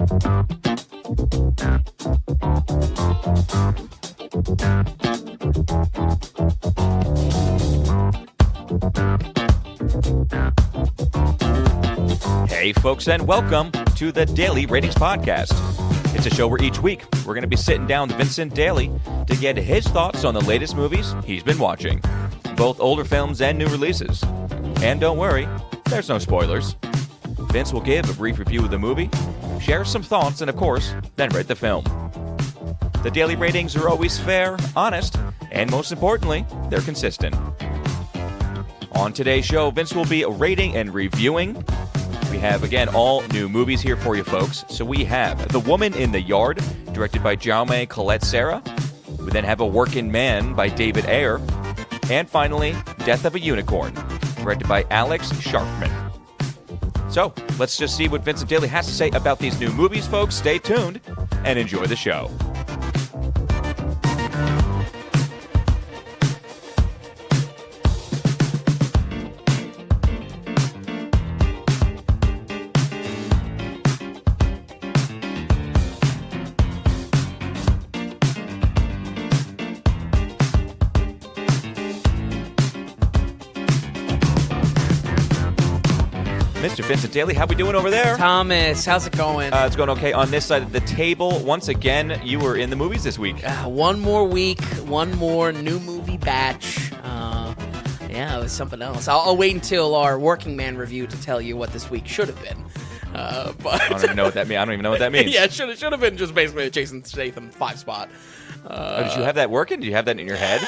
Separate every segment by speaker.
Speaker 1: Hey folks, and welcome to the Daily Ratings Podcast. It's a show where each week we're going to be sitting down with Vincent Daly to get his thoughts on the latest movies he's been watching, both older films and new releases. And don't worry, there's no spoilers. Vince will give a brief review of the movie, share some thoughts, and of course, then rate the film. The daily ratings are always fair, honest, and most importantly, they're consistent. On today's show, Vince will be rating and reviewing. We have, again, all new movies here for you folks. So we have The Woman in the Yard, directed by Jaume Collet-Serra. We then have A Working Man by David Ayer. And finally, Death of a Unicorn, directed by Alex Sharfman. So, let's just see what Vincent Daly has to say about these new movies, folks. Stay tuned and enjoy the show. Mr. Vincent Daly, how we doing over there?
Speaker 2: Thomas, how's it going?
Speaker 1: It's going okay. On this side of the table, once again, you were in the movies this week.
Speaker 2: One more week, one more new movie batch. Yeah, it was something else. I'll wait until our Working Man review to tell you what this week should have been. But
Speaker 1: I don't even know what that means. I don't even know what that means.
Speaker 2: Yeah, it should have been just basically a Jason Statham 5-spot.
Speaker 1: Did you have that working? Did you have that in your head?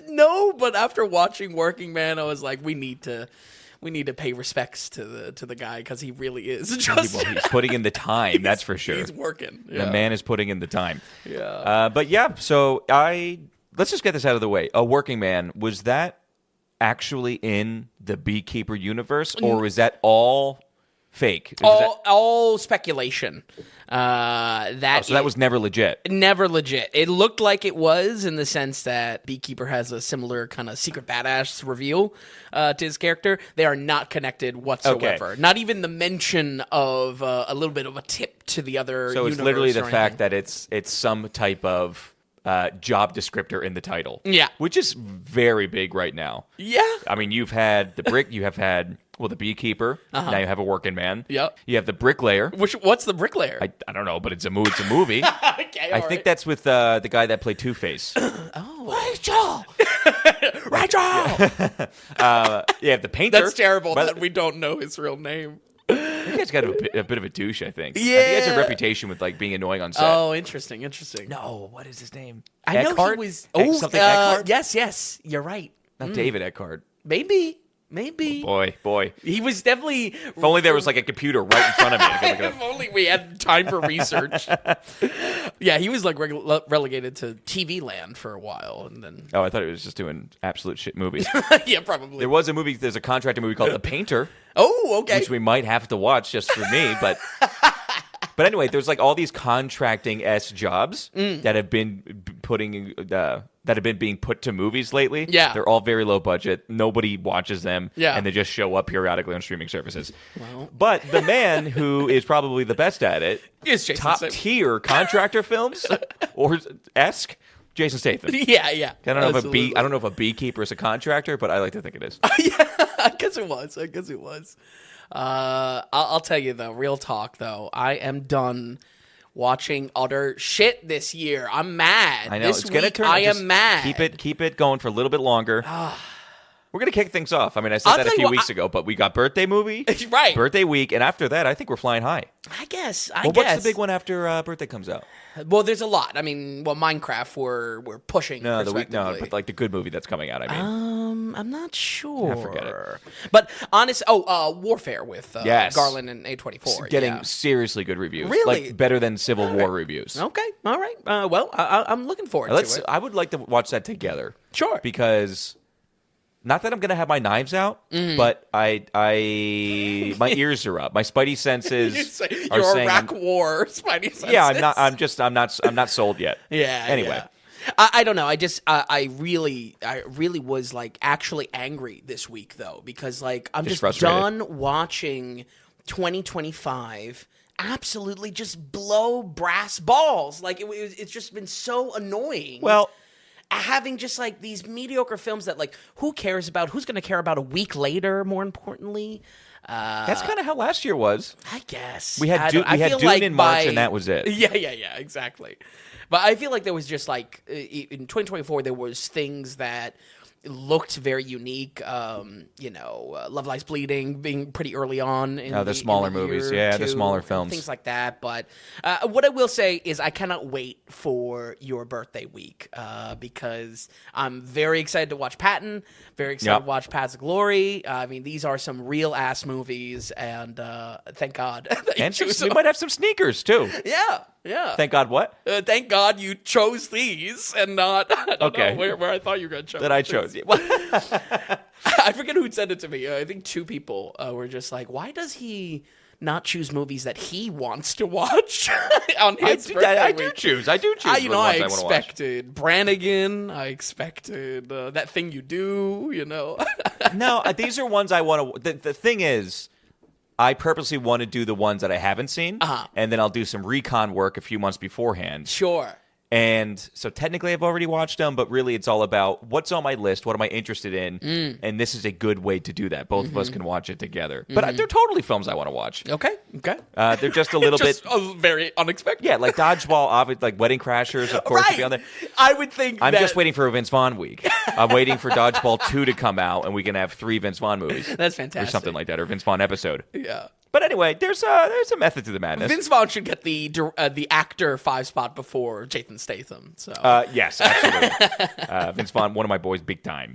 Speaker 2: No, but after watching Working Man, I was like, we need to pay respects to the guy because he really is.
Speaker 1: He's putting in the time, that's for sure.
Speaker 2: He's working. Yeah.
Speaker 1: The man is putting in the time.
Speaker 2: Yeah.
Speaker 1: But yeah, so let's just get this out of the way. A Working Man, was that actually in the Beekeeper universe, or was that all fake?
Speaker 2: All speculation.
Speaker 1: So that was never legit.
Speaker 2: Never legit. It looked like it was in the sense that Beekeeper has a similar kind of secret badass reveal to his character. They are not connected whatsoever. Okay. Not even the mention of a little bit of a tip to the other.
Speaker 1: So it's literally the fact that it's some type of job descriptor in the title.
Speaker 2: Yeah.
Speaker 1: Which is very big right now.
Speaker 2: Yeah.
Speaker 1: I mean, you've had you have had the Beekeeper. Now you have A Working Man.
Speaker 2: Yep.
Speaker 1: You have the Bricklayer.
Speaker 2: What's the Bricklayer?
Speaker 1: I don't know, but it's a movie.
Speaker 2: Okay,
Speaker 1: I think that's with the guy that played Two-Face.
Speaker 2: Rachel!
Speaker 1: You have the Painter.
Speaker 2: That's terrible that we don't know his real name.
Speaker 1: That guy's got a bit of a douche, I think.
Speaker 2: Yeah.
Speaker 1: I think he has a reputation with being annoying on set.
Speaker 2: Oh, interesting.
Speaker 1: No, what is his name?
Speaker 2: I know
Speaker 1: Eckhart?
Speaker 2: he was...
Speaker 1: something Eckhart?
Speaker 2: Yes, you're right.
Speaker 1: Not David Eckhart.
Speaker 2: Maybe.
Speaker 1: Oh, boy.
Speaker 2: He was definitely...
Speaker 1: If only there was a computer right in front of me.
Speaker 2: If only we had time for research. Yeah, he was relegated to TV land for a while, and then...
Speaker 1: Oh, I thought he was just doing absolute shit movies.
Speaker 2: Yeah, probably.
Speaker 1: There's a contractor movie called The Painter.
Speaker 2: Oh, okay.
Speaker 1: Which we might have to watch just for me, but... But anyway, there's all these contracting-s jobs that have been being put to movies lately.
Speaker 2: Yeah.
Speaker 1: They're all very low budget. Nobody watches them.
Speaker 2: Yeah.
Speaker 1: And they just show up periodically on streaming services.
Speaker 2: Well.
Speaker 1: But the man who is probably the best at it,
Speaker 2: is Jason Statham.
Speaker 1: top-tier contractor films, or esque, Jason Statham.
Speaker 2: Yeah.
Speaker 1: I don't know if a beekeeper is a contractor, but I like to think it is.
Speaker 2: Yeah, I guess it was. I'll tell you though, real talk though, I am done watching utter shit this year. I'm mad.
Speaker 1: I know
Speaker 2: this
Speaker 1: it's gonna
Speaker 2: week,
Speaker 1: turn.
Speaker 2: I am mad.
Speaker 1: Keep it going for a little bit longer. We're going to kick things off. I mean, I said that a few weeks ago, but we got birthday movie,
Speaker 2: right?
Speaker 1: Birthday week, and after that, I think we're flying high.
Speaker 2: I guess.
Speaker 1: What's the big one after birthday comes out?
Speaker 2: Well, there's a lot. I mean, Minecraft we're pushing.
Speaker 1: But the good movie that's coming out. I mean,
Speaker 2: I'm not sure.
Speaker 1: Forget it.
Speaker 2: But honest. Warfare with Garland and A24.
Speaker 1: Getting seriously good reviews.
Speaker 2: Really,
Speaker 1: better than Civil War reviews.
Speaker 2: Okay, all right. Well, I'm looking forward to it.
Speaker 1: I would like to watch that together.
Speaker 2: Sure.
Speaker 1: Because. Not that I'm gonna have my knives out, but my ears are up. My spidey senses are
Speaker 2: your
Speaker 1: saying
Speaker 2: Iraq War spidey senses.
Speaker 1: Yeah, I'm not sold yet.
Speaker 2: Yeah.
Speaker 1: Anyway,
Speaker 2: yeah. I don't know. I really was actually angry this week though, because I'm just done watching 2025 absolutely just blow brass balls. Like it's just been so annoying.
Speaker 1: Well,
Speaker 2: having just like these mediocre films that like who cares about? Who's going to care about a week later? More importantly,
Speaker 1: that's kind of how last year was.
Speaker 2: I guess
Speaker 1: we had Dune in March, and that was it.
Speaker 2: Yeah, exactly. But I feel like there was just like in 2024 there was things that looked very unique. Love Lies Bleeding being pretty early on in
Speaker 1: the smaller movies. Yeah, the smaller films.
Speaker 2: Things like that. But what I will say is I cannot wait for your birthday week because I'm very excited to watch Patton, very excited to watch Paths of Glory. I mean, these are some real-ass movies, and thank God that you choose them.
Speaker 1: We might have some sneakers, too.
Speaker 2: Yeah.
Speaker 1: Thank God what?
Speaker 2: Thank God you chose these and not I don't know where I thought you were going to choose.
Speaker 1: That I chose.
Speaker 2: I forget who sent it to me. I think two people were just like, why does he not choose movies that he wants to watch on his birthday
Speaker 1: I
Speaker 2: week?
Speaker 1: do choose. I
Speaker 2: expected Brannigan. I expected That Thing You Do,
Speaker 1: No, these are ones I want to... The thing is... I purposely want to do the ones that I haven't seen, and then I'll do some recon work a few months beforehand.
Speaker 2: Sure.
Speaker 1: And so technically I've already watched them, but really it's all about what's on my list, what am I interested in, and this is a good way to do that. Both of us can watch it together. But they're totally films I want to watch.
Speaker 2: Okay.
Speaker 1: They're just a little bit...
Speaker 2: very unexpected.
Speaker 1: Yeah, like Dodgeball, like Wedding Crashers, of course, would be on there.
Speaker 2: I would think
Speaker 1: I'm just waiting for a Vince Vaughn week. I'm waiting for Dodgeball 2 to come out, and we can have 3 Vince Vaughn movies.
Speaker 2: That's fantastic.
Speaker 1: Or something like that, or Vince Vaughn episode.
Speaker 2: Yeah.
Speaker 1: But anyway, there's a method to the madness.
Speaker 2: Vince Vaughn should get the actor 5 spot before Jason Statham. So
Speaker 1: yes, absolutely. Vince Vaughn, one of my boys, big time.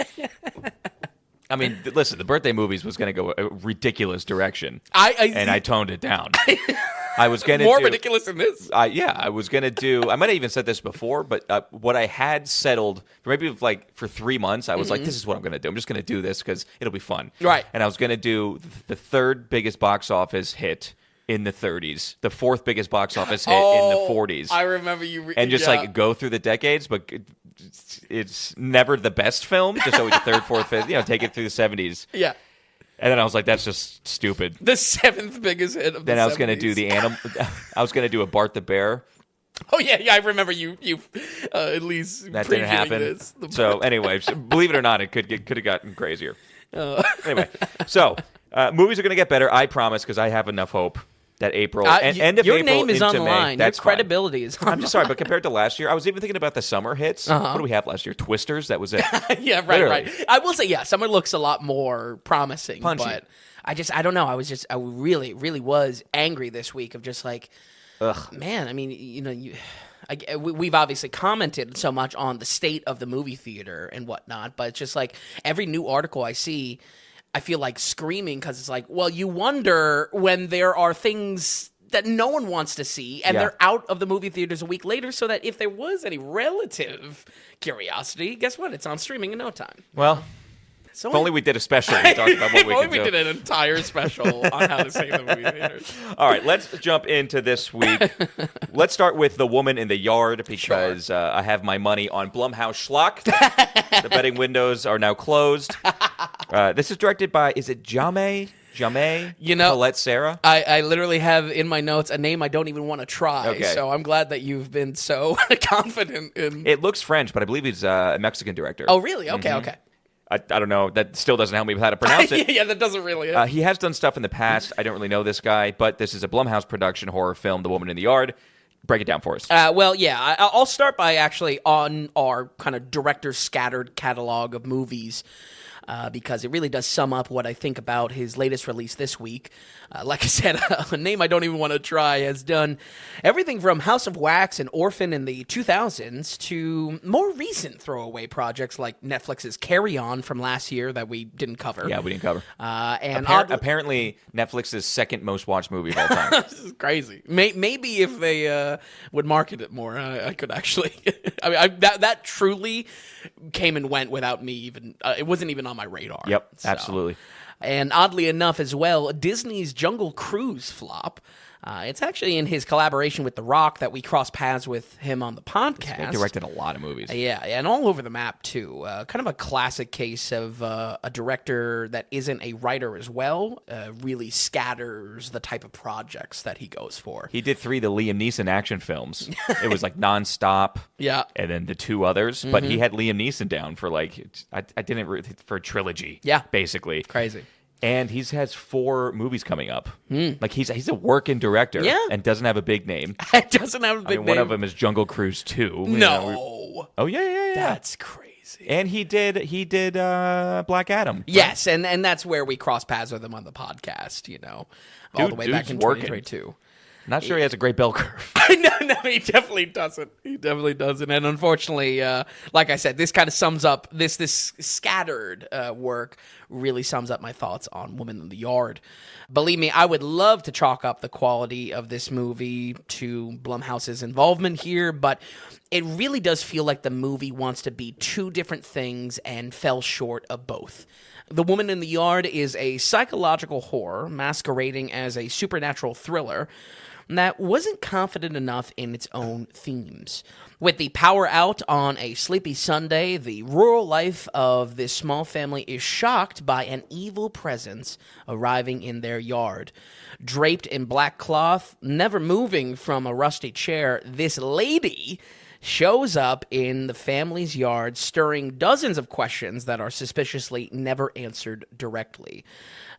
Speaker 1: I mean, listen, the birthday movies was going to go a ridiculous direction, and I toned it down. I was going to
Speaker 2: more ridiculous than this.
Speaker 1: I was going to do. I might have even said this before, but what I had settled for 3 months, I was like, "This is what I'm going to do. I'm just going to do this because it'll be fun."
Speaker 2: Right.
Speaker 1: And I was going to do the third biggest box office hit in the 30s, the fourth biggest box office hit in the 40s.
Speaker 2: I remember you.
Speaker 1: And just like go through the decades, but it's never the best film. Just always the third, fourth, fifth. Take it through the 70s.
Speaker 2: Yeah.
Speaker 1: And then I was like, that's just stupid.
Speaker 2: The 7th biggest hit of the 70s.
Speaker 1: Then I was going to do the animal. I was going to do a Bart the Bear.
Speaker 2: Oh yeah, I remember you at least
Speaker 1: that didn't happen.
Speaker 2: This.
Speaker 1: So anyway, believe it or not, it could have gotten crazier. Anyway, so movies are going to get better. I promise, because I have enough hope that April end of
Speaker 2: your
Speaker 1: April
Speaker 2: name is on the line. Your credibility is on.
Speaker 1: I'm just sorry, but compared to last year, I was even thinking about the summer hits. What do we have last year? Twisters. That was it.
Speaker 2: Yeah, right. I will say, summer looks a lot more promising.
Speaker 1: Punchy.
Speaker 2: But I don't know. I really, really was angry this week of just like, man. I mean, we've obviously commented so much on the state of the movie theater and whatnot, but it's just like every new article I see, I feel like screaming because it's like, well, you wonder when there are things that no one wants to see and they're out of the movie theaters a week later, so that if there was any relative curiosity, guess what? It's on streaming in no time.
Speaker 1: Well, if only we did a special and talked about what we
Speaker 2: could
Speaker 1: can do.
Speaker 2: If only we did an entire special on how to save the movie theaters.
Speaker 1: All right, let's jump into this week. Let's start with The Woman in the Yard, because I have my money on Blumhouse Schlock. The betting windows are now closed. This is directed by, is it Jaume Colette Serra?
Speaker 2: I literally have in my notes a name I don't even want to try, so I'm glad that you've been so confident in...
Speaker 1: It looks French, but I believe he's a Mexican director.
Speaker 2: Oh, really? Okay, okay.
Speaker 1: I don't know. That still doesn't help me with how to pronounce it.
Speaker 2: Yeah, that doesn't really...
Speaker 1: He has done stuff in the past. I don't really know this guy, but this is a Blumhouse production horror film, The Woman in the Yard. Break it down for us.
Speaker 2: Well, yeah. I'll start by actually on our kind of director's scattered catalog of movies, because it really does sum up what I think about his latest release this week. Like I said, a name I don't even want to try has done everything from House of Wax and Orphan in the 2000s to more recent throwaway projects like Netflix's Carry On from last year that we didn't cover.
Speaker 1: Yeah, we didn't cover.
Speaker 2: And
Speaker 1: apparently Netflix's second most watched movie of all time.
Speaker 2: This is crazy. Maybe if they would market it more, I could actually... I mean, that truly came and went without me even... it wasn't even on my radar.
Speaker 1: Yep, absolutely.
Speaker 2: And oddly enough as well, Disney's Jungle Cruise flop. It's actually in his collaboration with The Rock that we cross paths with him on the podcast.
Speaker 1: He directed a lot of movies.
Speaker 2: Yeah, and all over the map, too. Kind of a classic case of a director that isn't a writer as well, really scatters the type of projects that he goes for.
Speaker 1: He did 3 of the Liam Neeson action films. It was like nonstop.
Speaker 2: Yeah.
Speaker 1: And then the 2 others. But he had Liam Neeson down for for a trilogy.
Speaker 2: Yeah.
Speaker 1: Basically.
Speaker 2: Crazy.
Speaker 1: And he has 4 movies coming up. Like he's a working director, and doesn't have a big name.
Speaker 2: It doesn't have a big name.
Speaker 1: One of them is Jungle Cruise 2.
Speaker 2: No.
Speaker 1: Oh yeah.
Speaker 2: That's crazy.
Speaker 1: And he did Black Adam.
Speaker 2: Yes, and that's where we cross paths with him on the podcast. All the way back in 2022.
Speaker 1: Not sure he has a great bell curve.
Speaker 2: No, he definitely doesn't. And unfortunately, like I said, this kind of sums up, this scattered work really sums up my thoughts on Woman in the Yard. Believe me, I would love to chalk up the quality of this movie to Blumhouse's involvement here, but it really does feel like the movie wants to be 2 different things and fell short of both. The Woman in the Yard is a psychological horror masquerading as a supernatural thriller that wasn't confident enough in its own themes. With the power out on a sleepy Sunday, the rural life of this small family is shocked by an evil presence arriving in their yard. Draped in black cloth, never moving from a rusty chair, this lady shows up in the family's yard, stirring dozens of questions that are suspiciously never answered directly.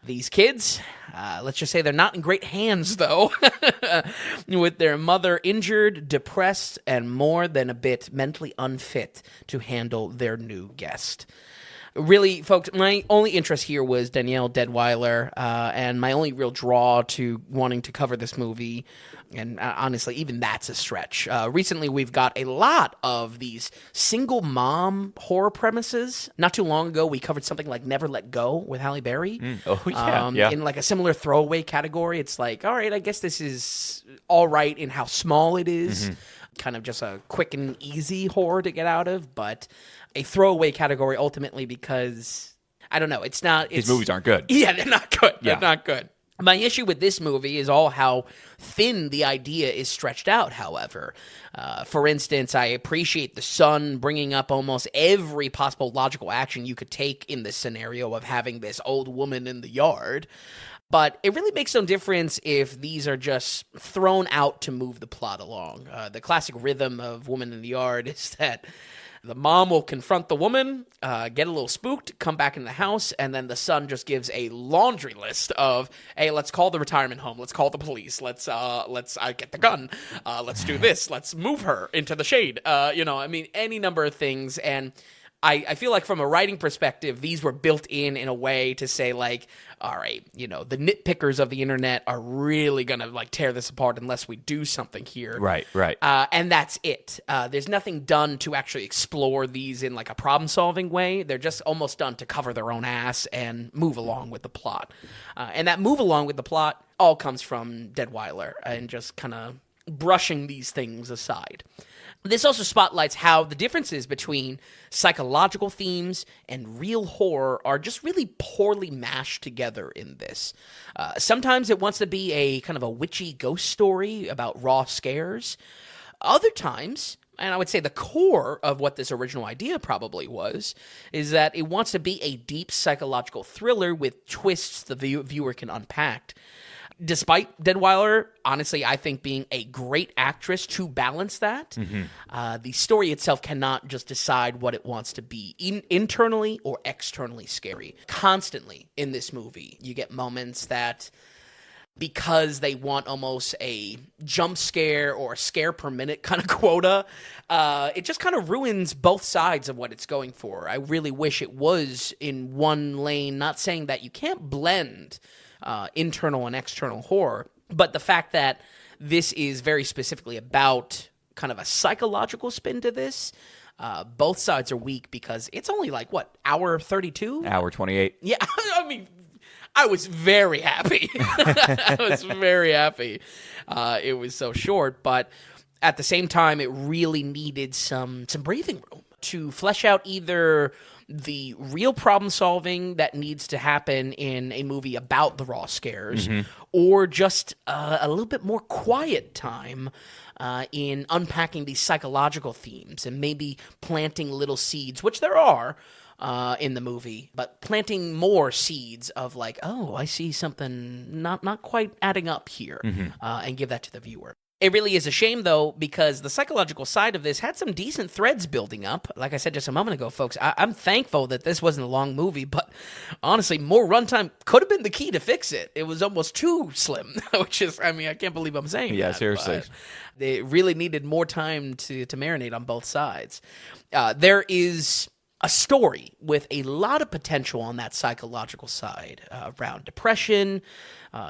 Speaker 2: These kids, let's just say they're not in great hands, though, with their mother injured, depressed, and more than a bit mentally unfit to handle their new guest. Really, folks, my only interest here was Danielle Deadwyler, and my only real draw to wanting to cover this movie, and honestly, even that's a stretch. Recently, we've got a lot of these single mom horror premises. Not too long ago, we covered something like Never Let Go with Halle Berry.
Speaker 1: Oh, yeah.
Speaker 2: In like a similar throwaway category. It's like, all right, I guess this is all right in how small it is. Kind of just a quick and easy horror to get out of, but a throwaway category ultimately because, I don't know,
Speaker 1: These movies aren't good.
Speaker 2: Yeah, they're not good. They're not good. My issue with this movie is all how thin the idea is stretched out, however. For instance, I appreciate the son bringing up almost every possible logical action you could take in the scenario of having this old woman in the yard. But it really makes no difference if these are just thrown out to move the plot along. The classic rhythm of Woman in the Yard is that the mom will confront the woman, get a little spooked, come back in the house, and then the son just gives a laundry list of, hey, let's call the retirement home, let's call the police, let's get the gun, let's do this, let's move her into the shade. Any number of things, and I feel like from a writing perspective, these were built in a way to say, like, all right, the nitpickers of the internet are really going to, like, tear this apart unless we do something here.
Speaker 1: Right.
Speaker 2: And that's it. There's nothing done to actually explore these in, like, a problem-solving way. They're just almost done to cover their own ass and move along with the plot. And that move along with the plot all comes from Deadwyler and just kind of brushing these things aside. This also spotlights how the differences between psychological themes and real horror are just really poorly mashed together in this. Sometimes it wants to be a kind of a witchy ghost story about raw scares. Other times, and I would say the core of what this original idea probably was, is that it wants to be a deep psychological thriller with twists the viewer can unpack. Despite Deadwyler, honestly, I think being a great actress to balance that, the story itself cannot just decide what it wants to be, internally or externally scary. Constantly in this movie, you get moments that, because they want almost a jump scare or a scare per minute kind of quota, it just kind of ruins both sides of what it's going for. I really wish it was in one lane, not saying that you can't blend internal and external horror, but the fact that this is very specifically about kind of a psychological spin to this, both sides are weak because it's only like, hour 32?
Speaker 1: Hour 28.
Speaker 2: Yeah, I mean, I was very happy. It was so short, but at the same time, it really needed some breathing room to flesh out either the real problem solving that needs to happen in a movie about the raw scares, or just a little bit more quiet time in unpacking these psychological themes and maybe planting little seeds, which there are in the movie, but planting more seeds of like, oh, I see something not quite adding up here, and give that to the viewer. It really is a shame, though, because the psychological side of this had some decent threads building up. Like I said just a moment ago, folks, I'm thankful that this wasn't a long movie, but honestly, more runtime could have been the key to fix it. It was almost too slim, which is, I mean, I can't believe I'm saying that.
Speaker 1: Yeah, seriously.
Speaker 2: They really needed more time to marinate on both sides. There is a story with a lot of potential on that psychological side around depression,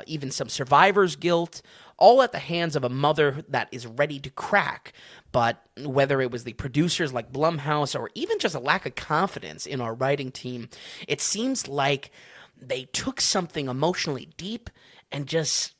Speaker 2: even some survivor's guilt, all at the hands of a mother that is ready to crack. But whether it was the producers like Blumhouse or even just a lack of confidence in our writing team, it seems like they took something emotionally deep and just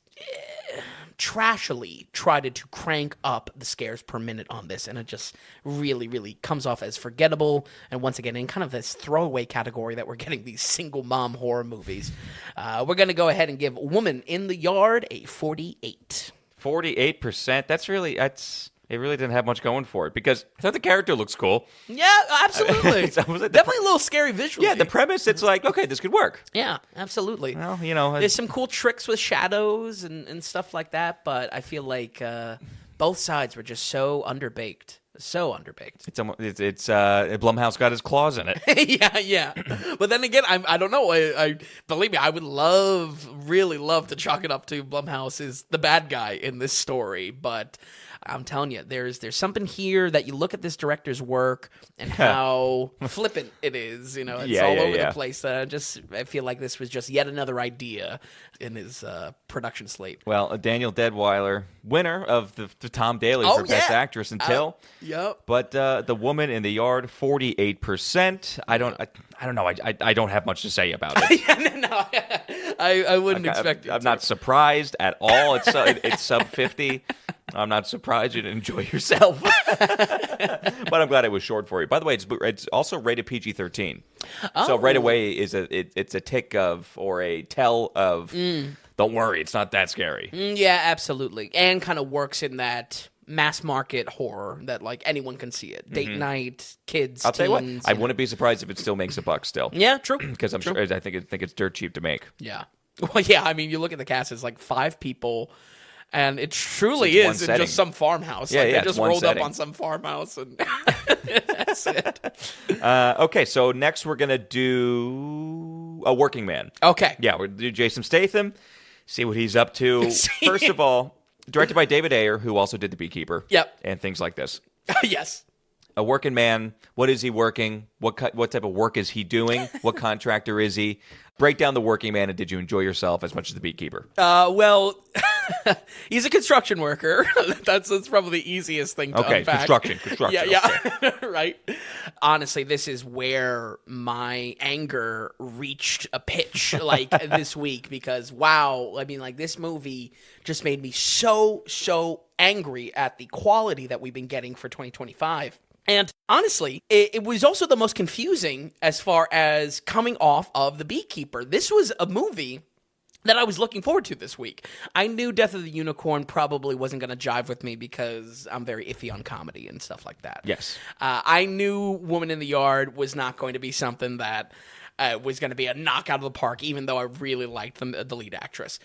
Speaker 2: trashily tried to crank up the scares per minute on this, and it just really, really comes off as forgettable, and once again, in kind of this throwaway category that we're getting these single mom horror movies. We're going to go ahead and give Woman in the Yard a 48.
Speaker 1: 48%. It really didn't have much going for it, because I thought the character looks cool.
Speaker 2: Yeah, absolutely. Definitely a little scary visually.
Speaker 1: Yeah, the premise, it's like, okay, this could work.
Speaker 2: Yeah, absolutely.
Speaker 1: Well,
Speaker 2: there's some cool tricks with shadows and stuff like that, but I feel like both sides were just so underbaked. So underbaked.
Speaker 1: It's Blumhouse got his claws in it.
Speaker 2: yeah. But then again, I don't know. I believe me, I would really love to chalk it up to Blumhouse is the bad guy in this story, but I'm telling you, there's something here that you look at this director's work and how flippant it is. It's all over the place. I feel like this was just yet another idea in his production slate.
Speaker 1: Well, Daniel Deadweiler, winner of the Tom Daly for Best Actress until.
Speaker 2: Yep.
Speaker 1: But the Woman in the Yard, 48%. I don't know. I don't have much to say about it.
Speaker 2: No, I wouldn't expect it.
Speaker 1: I'm not surprised at all. It's sub 50. I'm not surprised you didn't enjoy yourself. But I'm glad it was short for you. By the way, it's also rated PG-13. So right away it's a tick of, or a tell of, don't worry, it's not that scary.
Speaker 2: Yeah, absolutely. And kind of works in that mass market horror that like anyone can see it. Date night, kids,
Speaker 1: I'll
Speaker 2: teens.
Speaker 1: tell you what, I wouldn't be surprised if it still makes $1 still.
Speaker 2: Yeah, true.
Speaker 1: Because I'm sure, I think it's dirt cheap to make.
Speaker 2: Yeah. Well, yeah, I mean, you look at the cast, it's like 5 people. And it truly is in just some farmhouse.
Speaker 1: Yeah,
Speaker 2: they just rolled up on some farmhouse, and that's it.
Speaker 1: Okay, so next we're going to do A Working Man.
Speaker 2: Okay.
Speaker 1: Yeah, we're going to do Jason Statham, see what he's up to. First of all, directed by David Ayer, who also did The Beekeeper.
Speaker 2: Yep.
Speaker 1: And things like this.
Speaker 2: Yes.
Speaker 1: A working man, what is he working? What type of work is he doing? What contractor is he? Break down The Working Man, and did you enjoy yourself as much as The Beekeeper?
Speaker 2: Well, he's a construction worker. That's probably the easiest thing to unpack.
Speaker 1: Construction.
Speaker 2: Yeah, right. Honestly, this is where my anger reached a pitch this week, because wow, I mean, this movie just made me so angry at the quality that we've been getting for 2025. And honestly, it was also the most confusing as far as coming off of The Beekeeper. This was a movie that I was looking forward to this week. I knew Death of the Unicorn probably wasn't going to jive with me because I'm very iffy on comedy and stuff like that.
Speaker 1: Yes.
Speaker 2: I knew Woman in the Yard was not going to be something that was going to be a knockout of the park, even though I really liked the lead actress.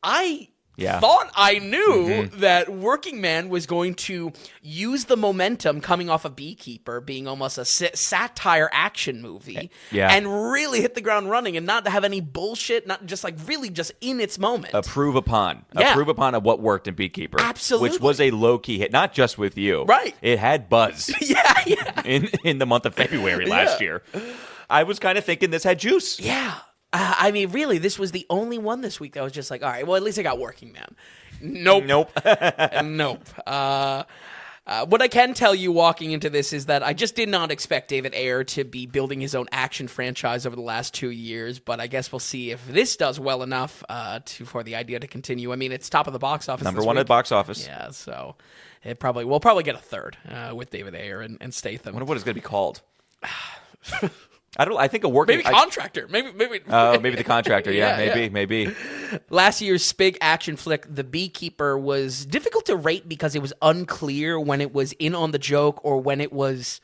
Speaker 2: I thought I knew that Working Man was going to use the momentum coming off of Beekeeper being almost a satire action movie and really hit the ground running and not have any bullshit, not just really just in its moment.
Speaker 1: Approve upon of what worked in Beekeeper.
Speaker 2: Absolutely.
Speaker 1: Which was a low-key hit, not just with you.
Speaker 2: Right.
Speaker 1: It had buzz.
Speaker 2: Yeah.
Speaker 1: In the month of February last year. I was kind of thinking this had juice.
Speaker 2: Yeah. I mean, really, this was the only one this week that was just like, all right, well, at least I got Working Man. Nope. Nope. What I can tell you walking into this is that I just did not expect David Ayer to be building his own action franchise over the last 2 years, but I guess we'll see if this does well enough for the idea to continue. I mean, it's top of the box office.
Speaker 1: Number one at the box office.
Speaker 2: Yeah, so we'll probably get a third with David Ayer and Statham.
Speaker 1: I wonder what it's going to be called. I think a working...
Speaker 2: Maybe Contractor. Maybe.
Speaker 1: Oh, maybe The Contractor. Yeah, maybe.
Speaker 2: Last year's big action flick, The Beekeeper, was difficult to rate because it was unclear when it was in on the joke or when it was,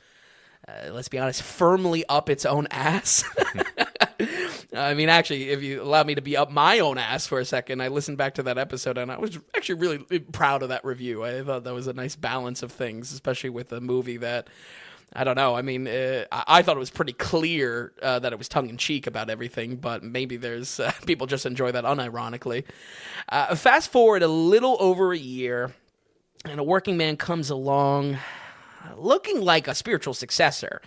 Speaker 2: let's be honest, firmly up its own ass. I mean, actually, if you allow me to be up my own ass for a second, I listened back to that episode and I was actually really proud of that review. I thought that was a nice balance of things, especially with a movie that... I don't know. I mean, I thought it was pretty clear that it was tongue-in-cheek about everything, but maybe there's people just enjoy that unironically. Fast forward a little over a year, and a working man comes along looking like a spiritual successor.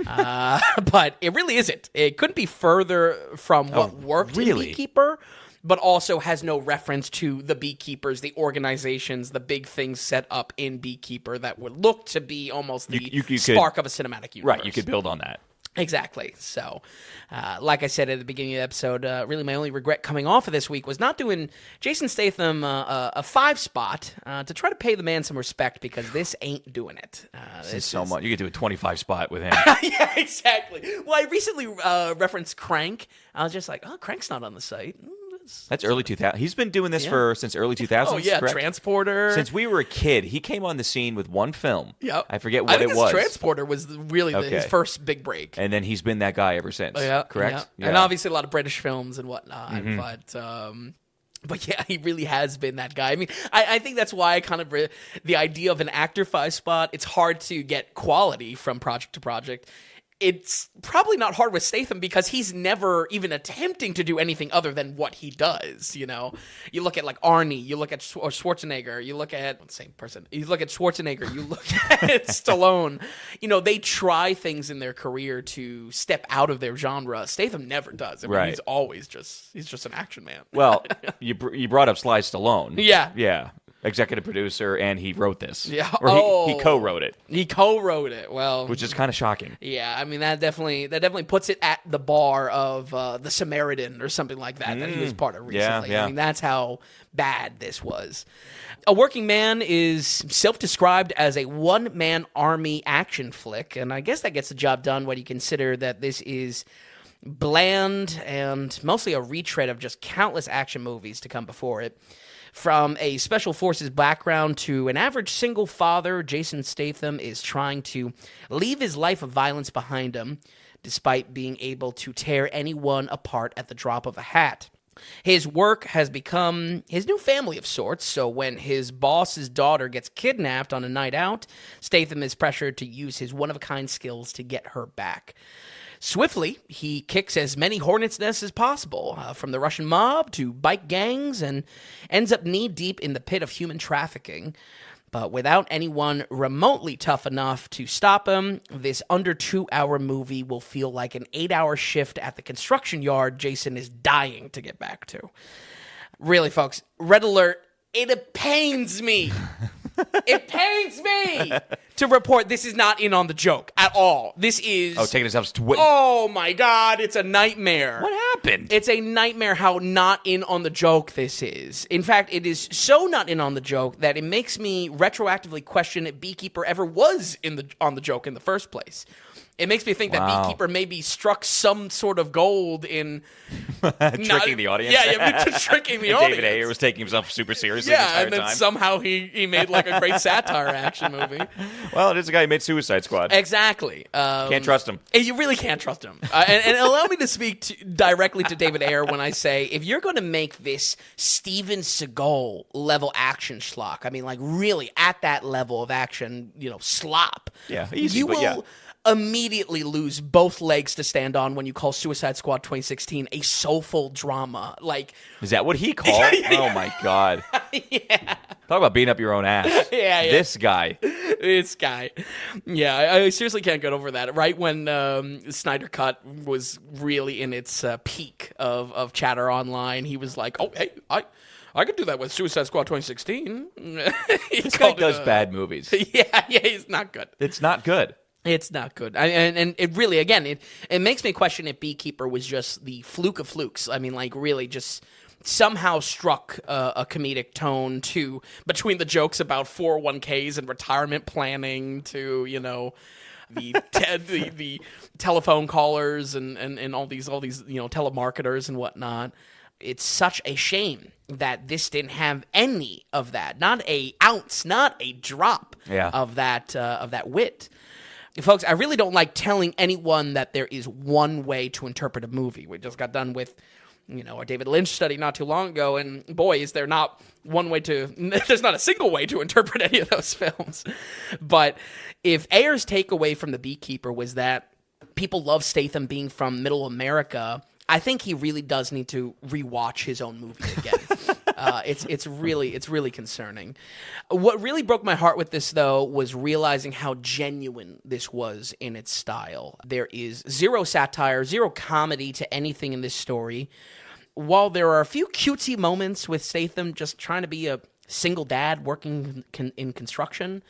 Speaker 2: But it really isn't. It couldn't be further from what worked in Beekeeper, but also has no reference to the Beekeepers, the organizations, the big things set up in Beekeeper that would look to be almost the spark of a cinematic universe.
Speaker 1: Right, you could build on that.
Speaker 2: Exactly. So, like I said at the beginning of the episode, really my only regret coming off of this week was not doing Jason Statham a 5 spot to try to pay the man some respect, because this ain't doing it.
Speaker 1: This is so much. You could do a 25 spot with him.
Speaker 2: Yeah, exactly. Well, I recently referenced Crank. I was just like, oh, Crank's not on the site.
Speaker 1: That's early 2000. He's been doing this since early 2000s.
Speaker 2: Oh, yeah, correct? Transporter.
Speaker 1: Since we were a kid, he came on the scene with one film.
Speaker 2: Yep.
Speaker 1: I forget what it was.
Speaker 2: Transporter was really his first big break.
Speaker 1: And then he's been that guy ever since.
Speaker 2: Yeah,
Speaker 1: correct?
Speaker 2: Yeah. And obviously a lot of British films and whatnot. But yeah, he really has been that guy. I mean, I think that's why I kind of the idea of an actor 5 spot, it's hard to get quality from project to project. It's probably not hard with Statham because he's never even attempting to do anything other than what he does, you know? You look at, like, Arnie, you look at Schwarzenegger, you look at... Same person. You look at Schwarzenegger, you look at Stallone. You know, they try things in their career to step out of their genre. Statham never does. I mean, he's always he's just an action man.
Speaker 1: Well, you brought up Sly Stallone.
Speaker 2: Yeah.
Speaker 1: Yeah. Executive producer, and he wrote this.
Speaker 2: Yeah.
Speaker 1: Or he co-wrote it.
Speaker 2: He co-wrote it. Well,
Speaker 1: which is kind of shocking.
Speaker 2: Yeah, I mean that definitely puts it at the bar of The Samaritan or something like that that he was part of recently.
Speaker 1: Yeah.
Speaker 2: I mean, that's how bad this was. A Working Man is self-described as a one-man army action flick, and I guess that gets the job done when you consider that this is bland and mostly a retread of just countless action movies to come before it. From a special forces background to an average single father, Jason Statham is trying to leave his life of violence behind him, despite being able to tear anyone apart at the drop of a hat. His work has become his new family of sorts, so when his boss's daughter gets kidnapped on a night out, Statham is pressured to use his one-of-a-kind skills to get her back. Swiftly, he kicks as many hornets' nests as possible, from the Russian mob to bike gangs, and ends up knee-deep in the pit of human trafficking. But without anyone remotely tough enough to stop him, this under 2-hour movie will feel like an 8-hour shift at the construction yard Jason is dying to get back to. Really, folks, red alert, it pains me. It pains me to report this is not in on the joke at all. This is...
Speaker 1: Oh, taking himself to...
Speaker 2: Oh, my God. It's a nightmare.
Speaker 1: What happened?
Speaker 2: It's a nightmare how not in on the joke this is. In fact, it is so not in on the joke that it makes me retroactively question if Beekeeper ever was on the joke in the first place. It makes me think that Beekeeper maybe struck some sort of gold in...
Speaker 1: tricking the audience.
Speaker 2: Yeah, tricking the audience.
Speaker 1: David Ayer was taking himself super seriously the entire time.
Speaker 2: Yeah, and then somehow he made like a great satire action movie.
Speaker 1: Well, it is a guy who made Suicide Squad.
Speaker 2: Exactly.
Speaker 1: Can't trust him.
Speaker 2: You really can't trust him. And allow me to speak directly to David Ayer when I say, if you're going to make this Steven Seagal level action schlock, I mean, like really at that level of action, slop.
Speaker 1: Yeah, easy,
Speaker 2: you will immediately lose both legs to stand on when you call Suicide Squad 2016 a soulful drama. Like,
Speaker 1: is that what he called? Oh my God.
Speaker 2: Yeah.
Speaker 1: Talk about beating up your own ass.
Speaker 2: Yeah.
Speaker 1: This guy.
Speaker 2: Yeah, I seriously can't get over that. Right when Snyder Cut was really in its peak of chatter online, he was like, "Oh, hey, I could do that with Suicide Squad 2016."
Speaker 1: This guy does bad movies.
Speaker 2: Yeah, he's not good.
Speaker 1: It's not good.
Speaker 2: It's not good. And it really, again, it makes me question if Beekeeper was just the fluke of flukes. I mean, like, really just somehow struck a comedic tone between the jokes about 401ks and retirement planning to, the telephone callers and all these telemarketers and whatnot. It's such a shame that this didn't have any of that, not a ounce, not a drop of that wit. Folks, I really don't like telling anyone that there is one way to interpret a movie. We just got done with, our David Lynch study not too long ago, and boy, is there not one way there's not a single way to interpret any of those films. But if Ayer's takeaway from The Beekeeper was that people love Statham being from Middle America, I think he really does need to rewatch his own movie again. It's really concerning. What really broke my heart with this, though, was realizing how genuine this was in its style. There is zero satire, zero comedy to anything in this story. While there are a few cutesy moments with Statham just trying to be a single dad working in construction,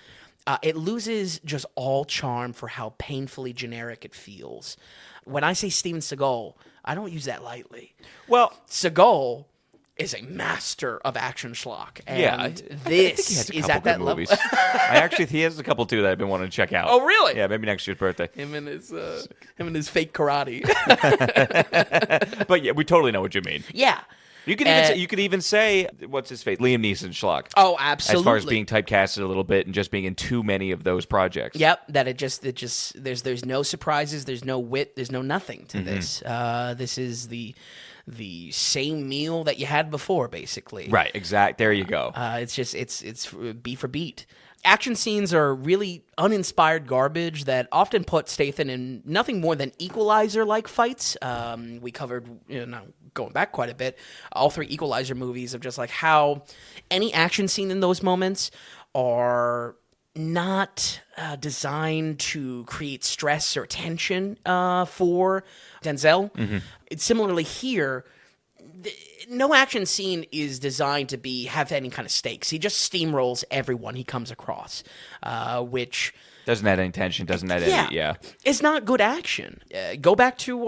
Speaker 2: it loses just all charm for how painfully generic it feels. When I say Steven Seagal, I don't use that lightly.
Speaker 1: Well,
Speaker 2: Seagal is a master of action schlock, and this is at that level.
Speaker 1: He has a couple too that I've been wanting to check out.
Speaker 2: Oh, really?
Speaker 1: Yeah, maybe next year's birthday.
Speaker 2: Him and his fake karate.
Speaker 1: But yeah, we totally know what you mean.
Speaker 2: Yeah.
Speaker 1: You could even say what's his face, Liam Neeson schlock.
Speaker 2: Oh, absolutely.
Speaker 1: As far as being typecasted a little bit and just being in too many of those projects.
Speaker 2: Yep, that it just there's no surprises, there's no wit, there's no nothing to this. This is the same meal that you had before, basically.
Speaker 1: Right, exact. There you go.
Speaker 2: It's beat for beat. Action scenes are really uninspired garbage that often put Statham in nothing more than Equalizer-like fights. We covered, going back quite a bit, all three Equalizer movies of just like how any action scene in those moments are not designed to create stress or tension for Denzel. Mm-hmm. Similarly here, no action scene is designed to have any kind of stakes. He just steamrolls everyone he comes across, which
Speaker 1: doesn't add any tension. Doesn't add any. Yeah,
Speaker 2: it's not good action. Go back to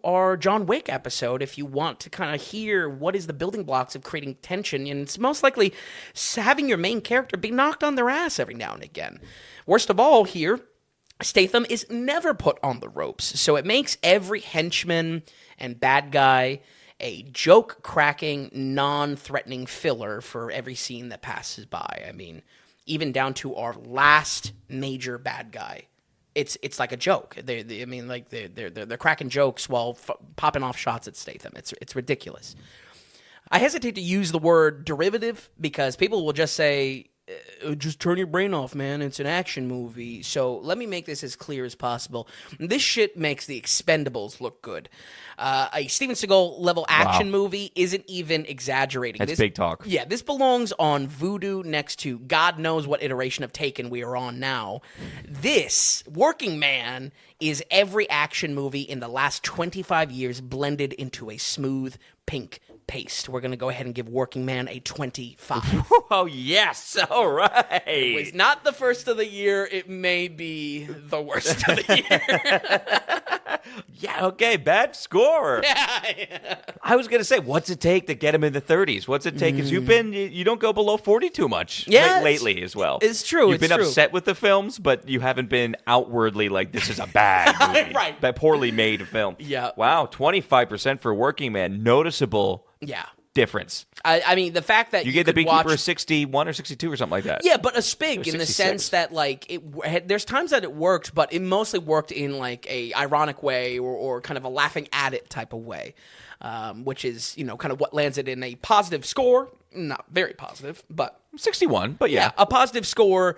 Speaker 2: our John Wick episode if you want to kind of hear what is the building blocks of creating tension, and it's most likely having your main character be knocked on their ass every now and again. Worst of all here, Statham is never put on the ropes, so it makes every henchman and bad guy a joke-cracking, non-threatening filler for every scene that passes by. I mean, even down to our last major bad guy. It's like a joke. They're cracking jokes while popping off shots at Statham. It's ridiculous. I hesitate to use the word derivative because people will just say, just turn your brain off, man. It's an action movie. So let me make this as clear as possible. This shit makes the Expendables look good. A Steven Seagal level action movie isn't even exaggerating.
Speaker 1: That's big talk.
Speaker 2: Yeah, this belongs on Vudu next to God knows what iteration of Taken we are on now. This, Working Man, is every action movie in the last 25 years blended into a smooth pink paste. We're going to go ahead and give Working Man a 25.
Speaker 1: Oh, yes. All right.
Speaker 2: It was not the first of the year. It may be the worst of the year.
Speaker 1: Yeah, okay. Bad score.
Speaker 2: Yeah.
Speaker 1: I was going to say, what's it take to get him in the 30s? What's it take? Because you don't go below 40 too much lately as well.
Speaker 2: It's true.
Speaker 1: You've been upset with the films, but you haven't been outwardly like, this is a bad movie.
Speaker 2: Right.
Speaker 1: That poorly made film.
Speaker 2: Yeah.
Speaker 1: Wow, 25% for Working Man. Noticeable.
Speaker 2: Yeah.
Speaker 1: Difference.
Speaker 2: I mean, the fact that
Speaker 1: you gave the Beekeeper 61 or 62 or something like that.
Speaker 2: Yeah, but a spig in the sense that like there's times that it worked, but it mostly worked in like a ironic way or kind of a laughing at it type of way, which is kind of what lands it in a positive score. Not very positive, but
Speaker 1: 61. But yeah,
Speaker 2: a positive score.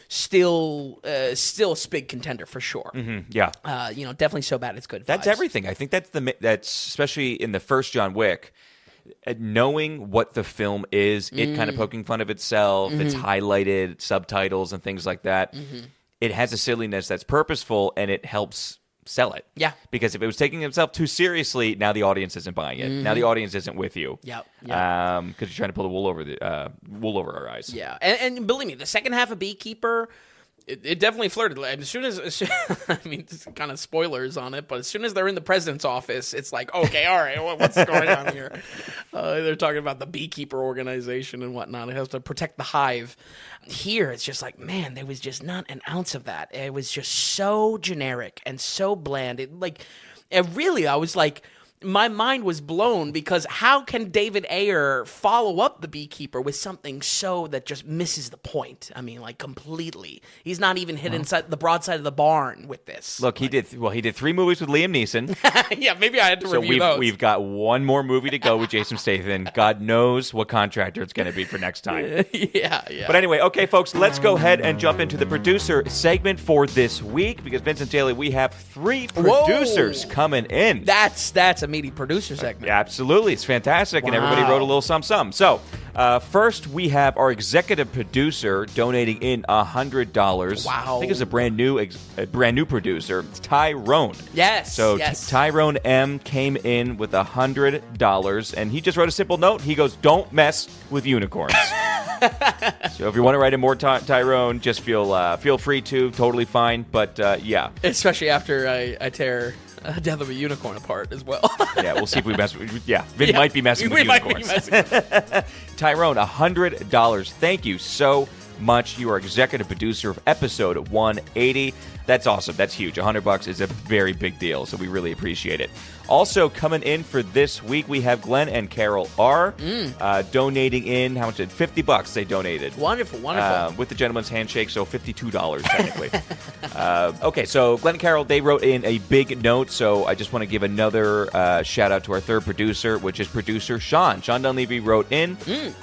Speaker 2: Still a spig contender for sure.
Speaker 1: Mm-hmm, yeah,
Speaker 2: definitely so bad it's good.
Speaker 1: That's
Speaker 2: vibes.
Speaker 1: everything. I think that's especially in the first John Wick. Knowing what the film is, it kind of poking fun of itself, it's highlighted subtitles and things like that. Mm-hmm. It has a silliness that's purposeful, and it helps sell it.
Speaker 2: Yeah.
Speaker 1: Because if it was taking itself too seriously, now the audience isn't buying it. Now the audience isn't with you.
Speaker 2: Yep.
Speaker 1: Because you're trying to pull the wool over our eyes.
Speaker 2: Yeah. And believe me, the second half of Beekeeper It definitely flirted. Like, as soon as I mean, kind of spoilers on it, but as soon as they're in the president's office, it's like, okay, all right, what's going on here? They're talking about the beekeeper organization and whatnot. It has to protect the hive. Here, it's just like, man, there was just not an ounce of that. It was just so generic and so bland. I was like, my mind was blown, because how can David Ayer follow up the beekeeper with something so that just misses the point? I mean, like, completely. He's not even hit inside the broadside of the barn with this.
Speaker 1: Look, he did 3 movies with Liam Neeson.
Speaker 2: Yeah, maybe I had to review those.
Speaker 1: We've got one more movie to go with Jason Statham. God knows what contractor it's going to be for next time.
Speaker 2: Yeah.
Speaker 1: But anyway, okay, folks, let's go ahead and jump into the producer segment for this week, because Vincent Daly, we have 3 producers coming in.
Speaker 2: That's a meaty producer segment.
Speaker 1: Yeah, absolutely. It's fantastic, and everybody wrote a little something. So, first, we have our executive producer donating in $100.
Speaker 2: Wow.
Speaker 1: I think it's a brand new producer. It's Tyrone.
Speaker 2: Yes.
Speaker 1: So
Speaker 2: yes.
Speaker 1: Tyrone M came in with $100, and he just wrote a simple note. He goes, "Don't mess with unicorns." So if you want to write in more, Tyrone, just feel free to. Totally fine. But yeah,
Speaker 2: especially after I tear Death of a Unicorn apart as well.
Speaker 1: Yeah, we'll see if we mess with... Yeah, Vin might be messing with unicorns. Tyrone, $100. Thank you so much. You are executive producer of episode 180. That's awesome. That's huge. $100 is a very big deal, so we really appreciate it. Also coming in for this week, we have Glenn and Carol R. Donating in, how much did $50 they donated.
Speaker 2: Wonderful.
Speaker 1: With the gentleman's handshake, so $52 technically. Okay, so Glenn and Carol, they wrote in a big note, so I just want to give another shout out to our third producer, which is producer Sean. Sean Dunleavy wrote in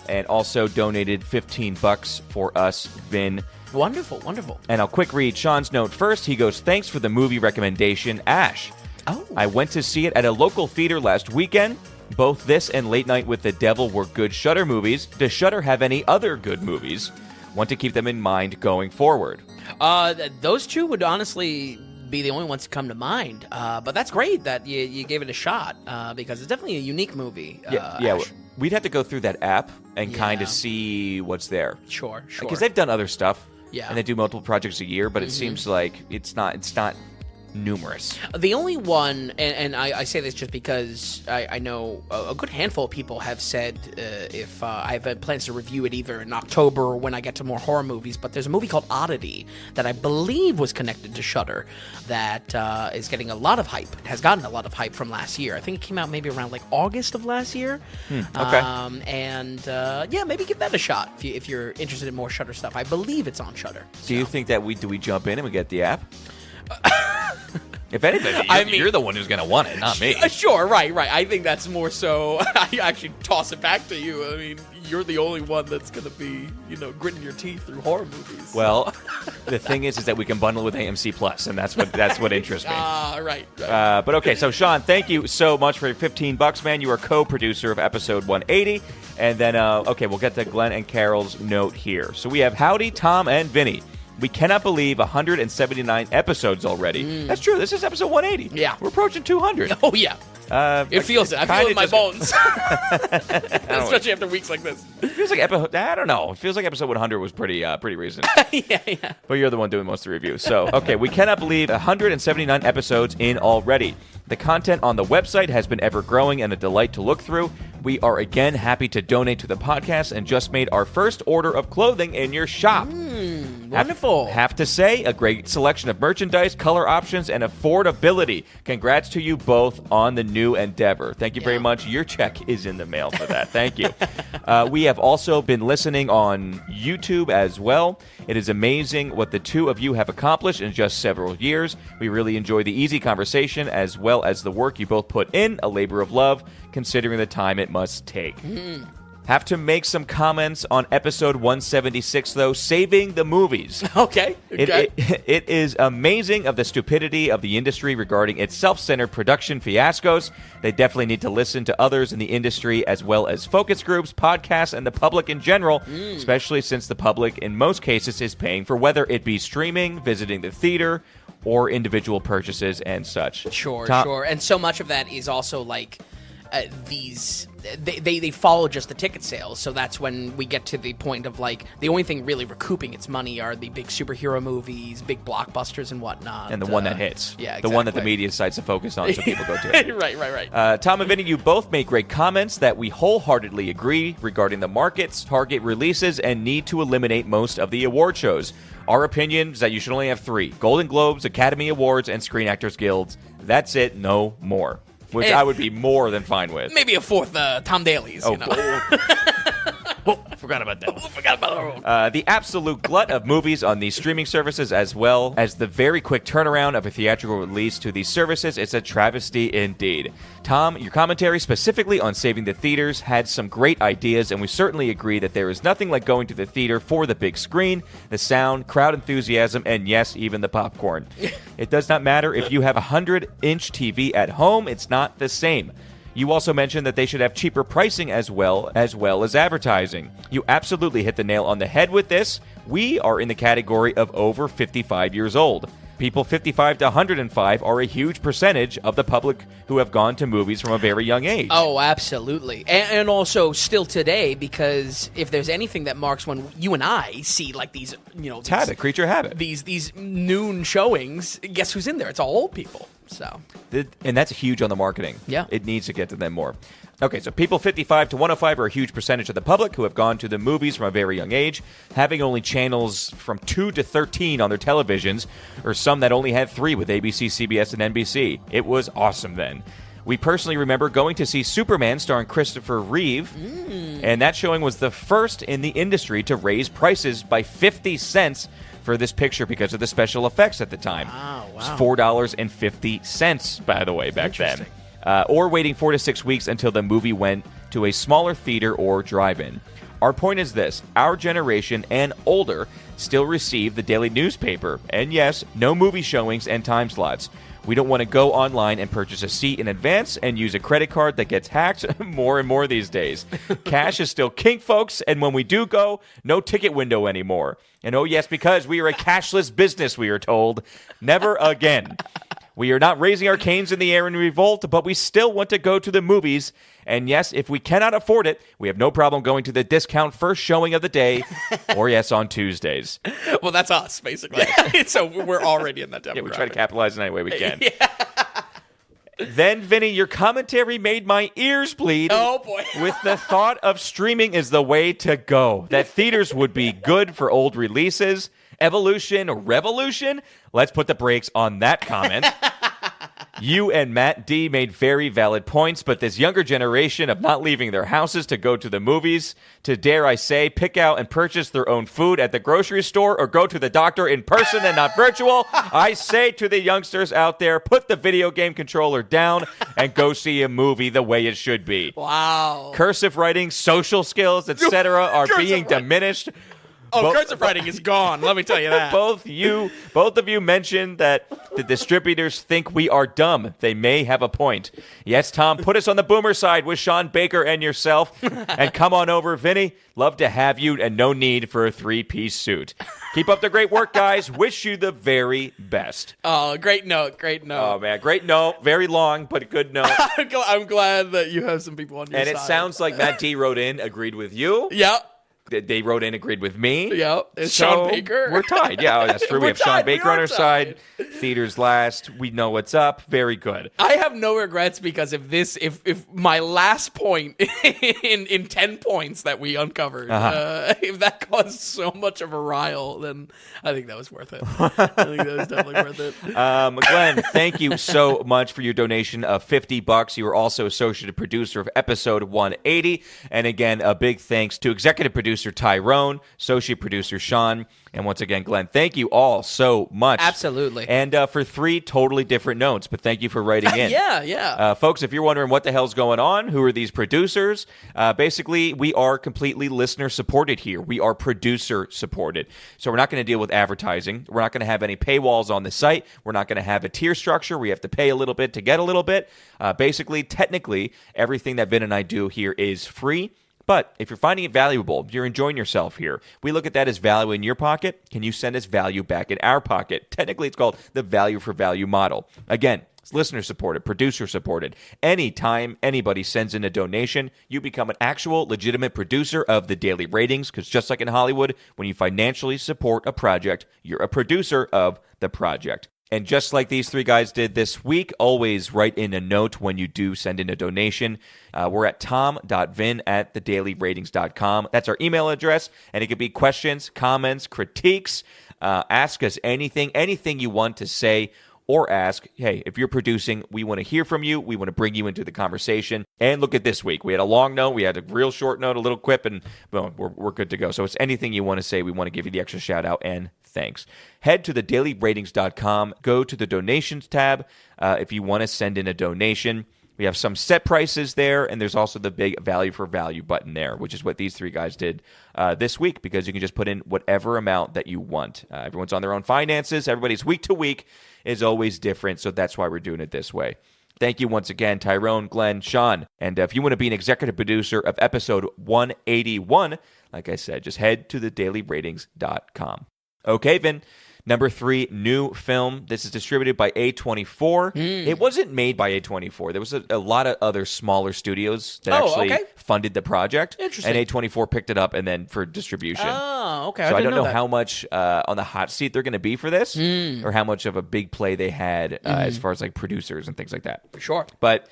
Speaker 1: and also donated $15 for us, Vin.
Speaker 2: Wonderful.
Speaker 1: And I'll quick read Sean's note first. He goes, "Thanks for the movie recommendation, Ash.
Speaker 2: Oh.
Speaker 1: I went to see it at a local theater last weekend. Both this and Late Night with the Devil were good Shudder movies. Does Shudder have any other good movies? Want to keep them in mind going forward."
Speaker 2: Those two would honestly be the only ones to come to mind. But that's great that you gave it a shot, because it's definitely a unique movie.
Speaker 1: Yeah. We'd have to go through that app and kind of see what's there.
Speaker 2: Sure.
Speaker 1: Because they've done other stuff.
Speaker 2: Yeah.
Speaker 1: And they do multiple projects a year, but it seems like it's not numerous.
Speaker 2: The only one, and I say this just because I know a good handful of people have said if I have plans to review it either in October or when I get to more horror movies, but there's a movie called Oddity that I believe was connected to Shudder that is getting a lot of hype, has gotten a lot of hype from last year. I think it came out maybe around like August of last year.
Speaker 1: Okay.
Speaker 2: Maybe give that a shot if you're interested in more Shudder stuff. I believe it's on Shudder.
Speaker 1: Do you think that we jump in and we get the app? If anything, you're the one who's going to want it, not me.
Speaker 2: Sure, right. I think that's more so. I actually toss it back to you. I mean, you're the only one that's going to be, gritting your teeth through horror movies.
Speaker 1: Well, the thing is that we can bundle with AMC Plus, and that's what interests me.
Speaker 2: Right.
Speaker 1: But okay, so Sean, thank you so much for $15, man. You are co-producer of episode 180. And then, we'll get to Glenn and Carol's note here. So we have Howdy, Tom, and Vinny. We cannot believe 179 episodes already. That's true. This is episode 180.
Speaker 2: Yeah.
Speaker 1: We're approaching 200.
Speaker 2: Oh, yeah. It feels it. I feel it in my bones. Especially after weeks like this.
Speaker 1: It feels like I don't know. It feels like episode 100 was pretty recent.
Speaker 2: Yeah.
Speaker 1: But you're the one doing most of the reviews. So, okay, we cannot believe 179 episodes in already. The content on the website has been ever growing and a delight to look through. We are again happy to donate to the podcast and just made our first order of clothing in your shop.
Speaker 2: Wonderful.
Speaker 1: Have to say, a great selection of merchandise, color options, and affordability. Congrats to you both on the new endeavor. Thank you very much. Your check is in the mail for that. Thank you. We have also been listening on YouTube as well. It is amazing what the two of you have accomplished in just several years. We really enjoy the easy conversation as well as the work you both put in, a labor of love, considering the time it must take. Have to make some comments on episode 176, though, saving the movies.
Speaker 2: Okay.
Speaker 1: It is amazing of the stupidity of the industry regarding its self-centered production fiascos. They definitely need to listen to others in the industry as well as focus groups, podcasts, and the public in general, especially since the public in most cases is paying for whether it be streaming, visiting the theater, or individual purchases and such.
Speaker 2: Sure. And so much of that is also like they follow just the ticket sales. So that's when we get to the point of like the only thing really recouping its money are the big superhero movies, big blockbusters and whatnot.
Speaker 1: And the one that hits.
Speaker 2: Yeah, exactly.
Speaker 1: The one that the media decides to focus on so people go to it.
Speaker 2: Right.
Speaker 1: Tom and Vinny, you both made great comments that we wholeheartedly agree regarding the markets, target releases, and need to eliminate most of the award shows. Our opinion is that you should only have 3: Golden Globes, Academy Awards, and Screen Actors Guilds. That's it, no more. Which I would be more than fine with.
Speaker 2: Maybe a 4th Tom Daly's, you know.
Speaker 1: Oh, forgot about that. The absolute glut of movies on these streaming services, as well as the very quick turnaround of a theatrical release to these services, it's a travesty indeed. Tom, your commentary specifically on saving the theaters had some great ideas, and we certainly agree that there is nothing like going to the theater for the big screen, the sound, crowd enthusiasm, and yes, even the popcorn. It does not matter if you have a 100-inch TV at home, it's not the same. You also mentioned that they should have cheaper pricing as well as advertising. You absolutely hit the nail on the head with this. We are in the category of over 55 years old. People 55 to 105 are a huge percentage of the public who have gone to movies from a very young age.
Speaker 2: Oh, absolutely. And also still today, because if there's anything that marks when you and I see like these, you know...
Speaker 1: Creature habit.
Speaker 2: These noon showings, guess who's in there? It's all old people. So,
Speaker 1: and that's huge on the marketing.
Speaker 2: Yeah.
Speaker 1: It needs to get to them more. Okay, so people 55 to 105 are a huge percentage of the public who have gone to the movies from a very young age, having only channels from 2 to 13 on their televisions, or some that only had 3 with ABC, CBS, and NBC. It was awesome then. We personally remember going to see Superman starring Christopher Reeve, and that showing was the first in the industry to raise prices by 50 cents for this picture because of the special effects at the time.
Speaker 2: Wow.
Speaker 1: It was $4.50, by the way, back then. Or waiting 4 to 6 weeks until the movie went to a smaller theater or drive-in. Our point is this: our generation and older still receive the daily newspaper. And yes, no movie showings and time slots. We don't want to go online and purchase a seat in advance and use a credit card that gets hacked more and more these days. Cash is still king, folks, and when we do go, no ticket window anymore. And oh yes, because we are a cashless business, we are told. Never again. We are not raising our canes in the air in revolt, but we still want to go to the movies. And yes, if we cannot afford it, we have no problem going to the discount first showing of the day, or yes, on Tuesdays.
Speaker 2: Well, that's us, basically. So we're already in that demographic.
Speaker 1: Yeah, we try to capitalize in any way we can. Then, Vinny, your commentary made my ears bleed.
Speaker 2: Oh, boy.
Speaker 1: With the thought of streaming is the way to go. That theaters would be good for old releases. Evolution or revolution? Let's put the brakes on that comment. You and Matt D made very valid points, but this younger generation of not leaving their houses to go to the movies, to, dare I say, pick out and purchase their own food at the grocery store or go to the doctor in person and not virtual, I say to the youngsters out there, put the video game controller down and go see a movie the way it should be.
Speaker 2: Wow.
Speaker 1: Cursive writing, social skills, etc. are being diminished.
Speaker 2: Oh, cursive writing is gone. Let me tell you that.
Speaker 1: Both of you mentioned that the distributors think we are dumb. They may have a point. Yes, Tom, put us on the boomer side with Sean Baker and yourself. And come on over, Vinny. Love to have you and no need for a 3-piece suit. Keep up the great work, guys. Wish you the very best.
Speaker 2: Oh, great note.
Speaker 1: Oh, man, great note. Very long, but a good note.
Speaker 2: I'm glad that you have some people on your side.
Speaker 1: And it sounds like Matt D wrote in, agreed with you.
Speaker 2: Yep.
Speaker 1: They wrote in, agreed with me.
Speaker 2: Yep. It's
Speaker 1: so
Speaker 2: Sean Baker.
Speaker 1: We're tied. Yeah, that's true. We have Sean Baker on our side. Theaters last. We know what's up. Very good.
Speaker 2: I have no regrets because if my last point in 10 points that we uncovered, if that caused so much of a rile, then I think that was worth it. I think that was definitely worth it.
Speaker 1: Glenn, thank you so much for your donation of $50. You are also associate producer of episode 180. And again, a big thanks to executive producer Tyrone, associate producer Sean, and once again, Glenn, thank you all so much.
Speaker 2: Absolutely.
Speaker 1: And for 3 totally different notes, but thank you for writing in.
Speaker 2: Yeah.
Speaker 1: Folks, if you're wondering what the hell's going on, who are these producers? Basically, we are completely listener-supported here. We are producer-supported. So we're not going to deal with advertising. We're not going to have any paywalls on the site. We're not going to have a tier structure. We have to pay a little bit to get a little bit. Basically, technically, everything that Vin and I do here is free. But if you're finding it valuable, if you're enjoying yourself here, we look at that as value in your pocket. Can you send us value back in our pocket? Technically, it's called the value for value model. Again, It's listener-supported, producer-supported. Anytime anybody sends in a donation, you become an actual, legitimate producer of the Daily Ratings, because just like in Hollywood, when you financially support a project, you're a producer of the project. And just like these three guys did this week, always write in a note when you do send in a donation. We're at tom.vin@thedailyratings.com. That's our email address, and it could be questions, comments, critiques. Ask us anything you want to say or ask. Hey, if you're producing, we want to hear from you. We want to bring you into the conversation. And look at this week. We had a long note. We had a real short note, a little quip, and boom, we're good to go. So it's anything you want to say. We want to give you the extra shout out and thanks. Head to thedailyratings.com. Go to the donations tab if you want to send in a donation. We have some set prices there, and there's also the big value for value button there, which is what these three guys did this week, because you can just put in whatever amount that you want. Everyone's on their own finances. Everybody's week to week is always different, so that's why we're doing it this way. Thank you once again, Tyrone, Glenn, Sean. And if you want to be an executive producer of episode 181, like I said, just head to thedailyratings.com. Okay, Vin. Number 3, new film. This is distributed by A24. It wasn't made by A24. There was a lot of other smaller studios that funded the project.
Speaker 2: Interesting.
Speaker 1: And A24 picked it up and then for distribution.
Speaker 2: Oh, okay.
Speaker 1: So I don't know how much on the hot seat they're going to be for this, or how much of a big play they had as far as like producers and things like that.
Speaker 2: For sure.
Speaker 1: But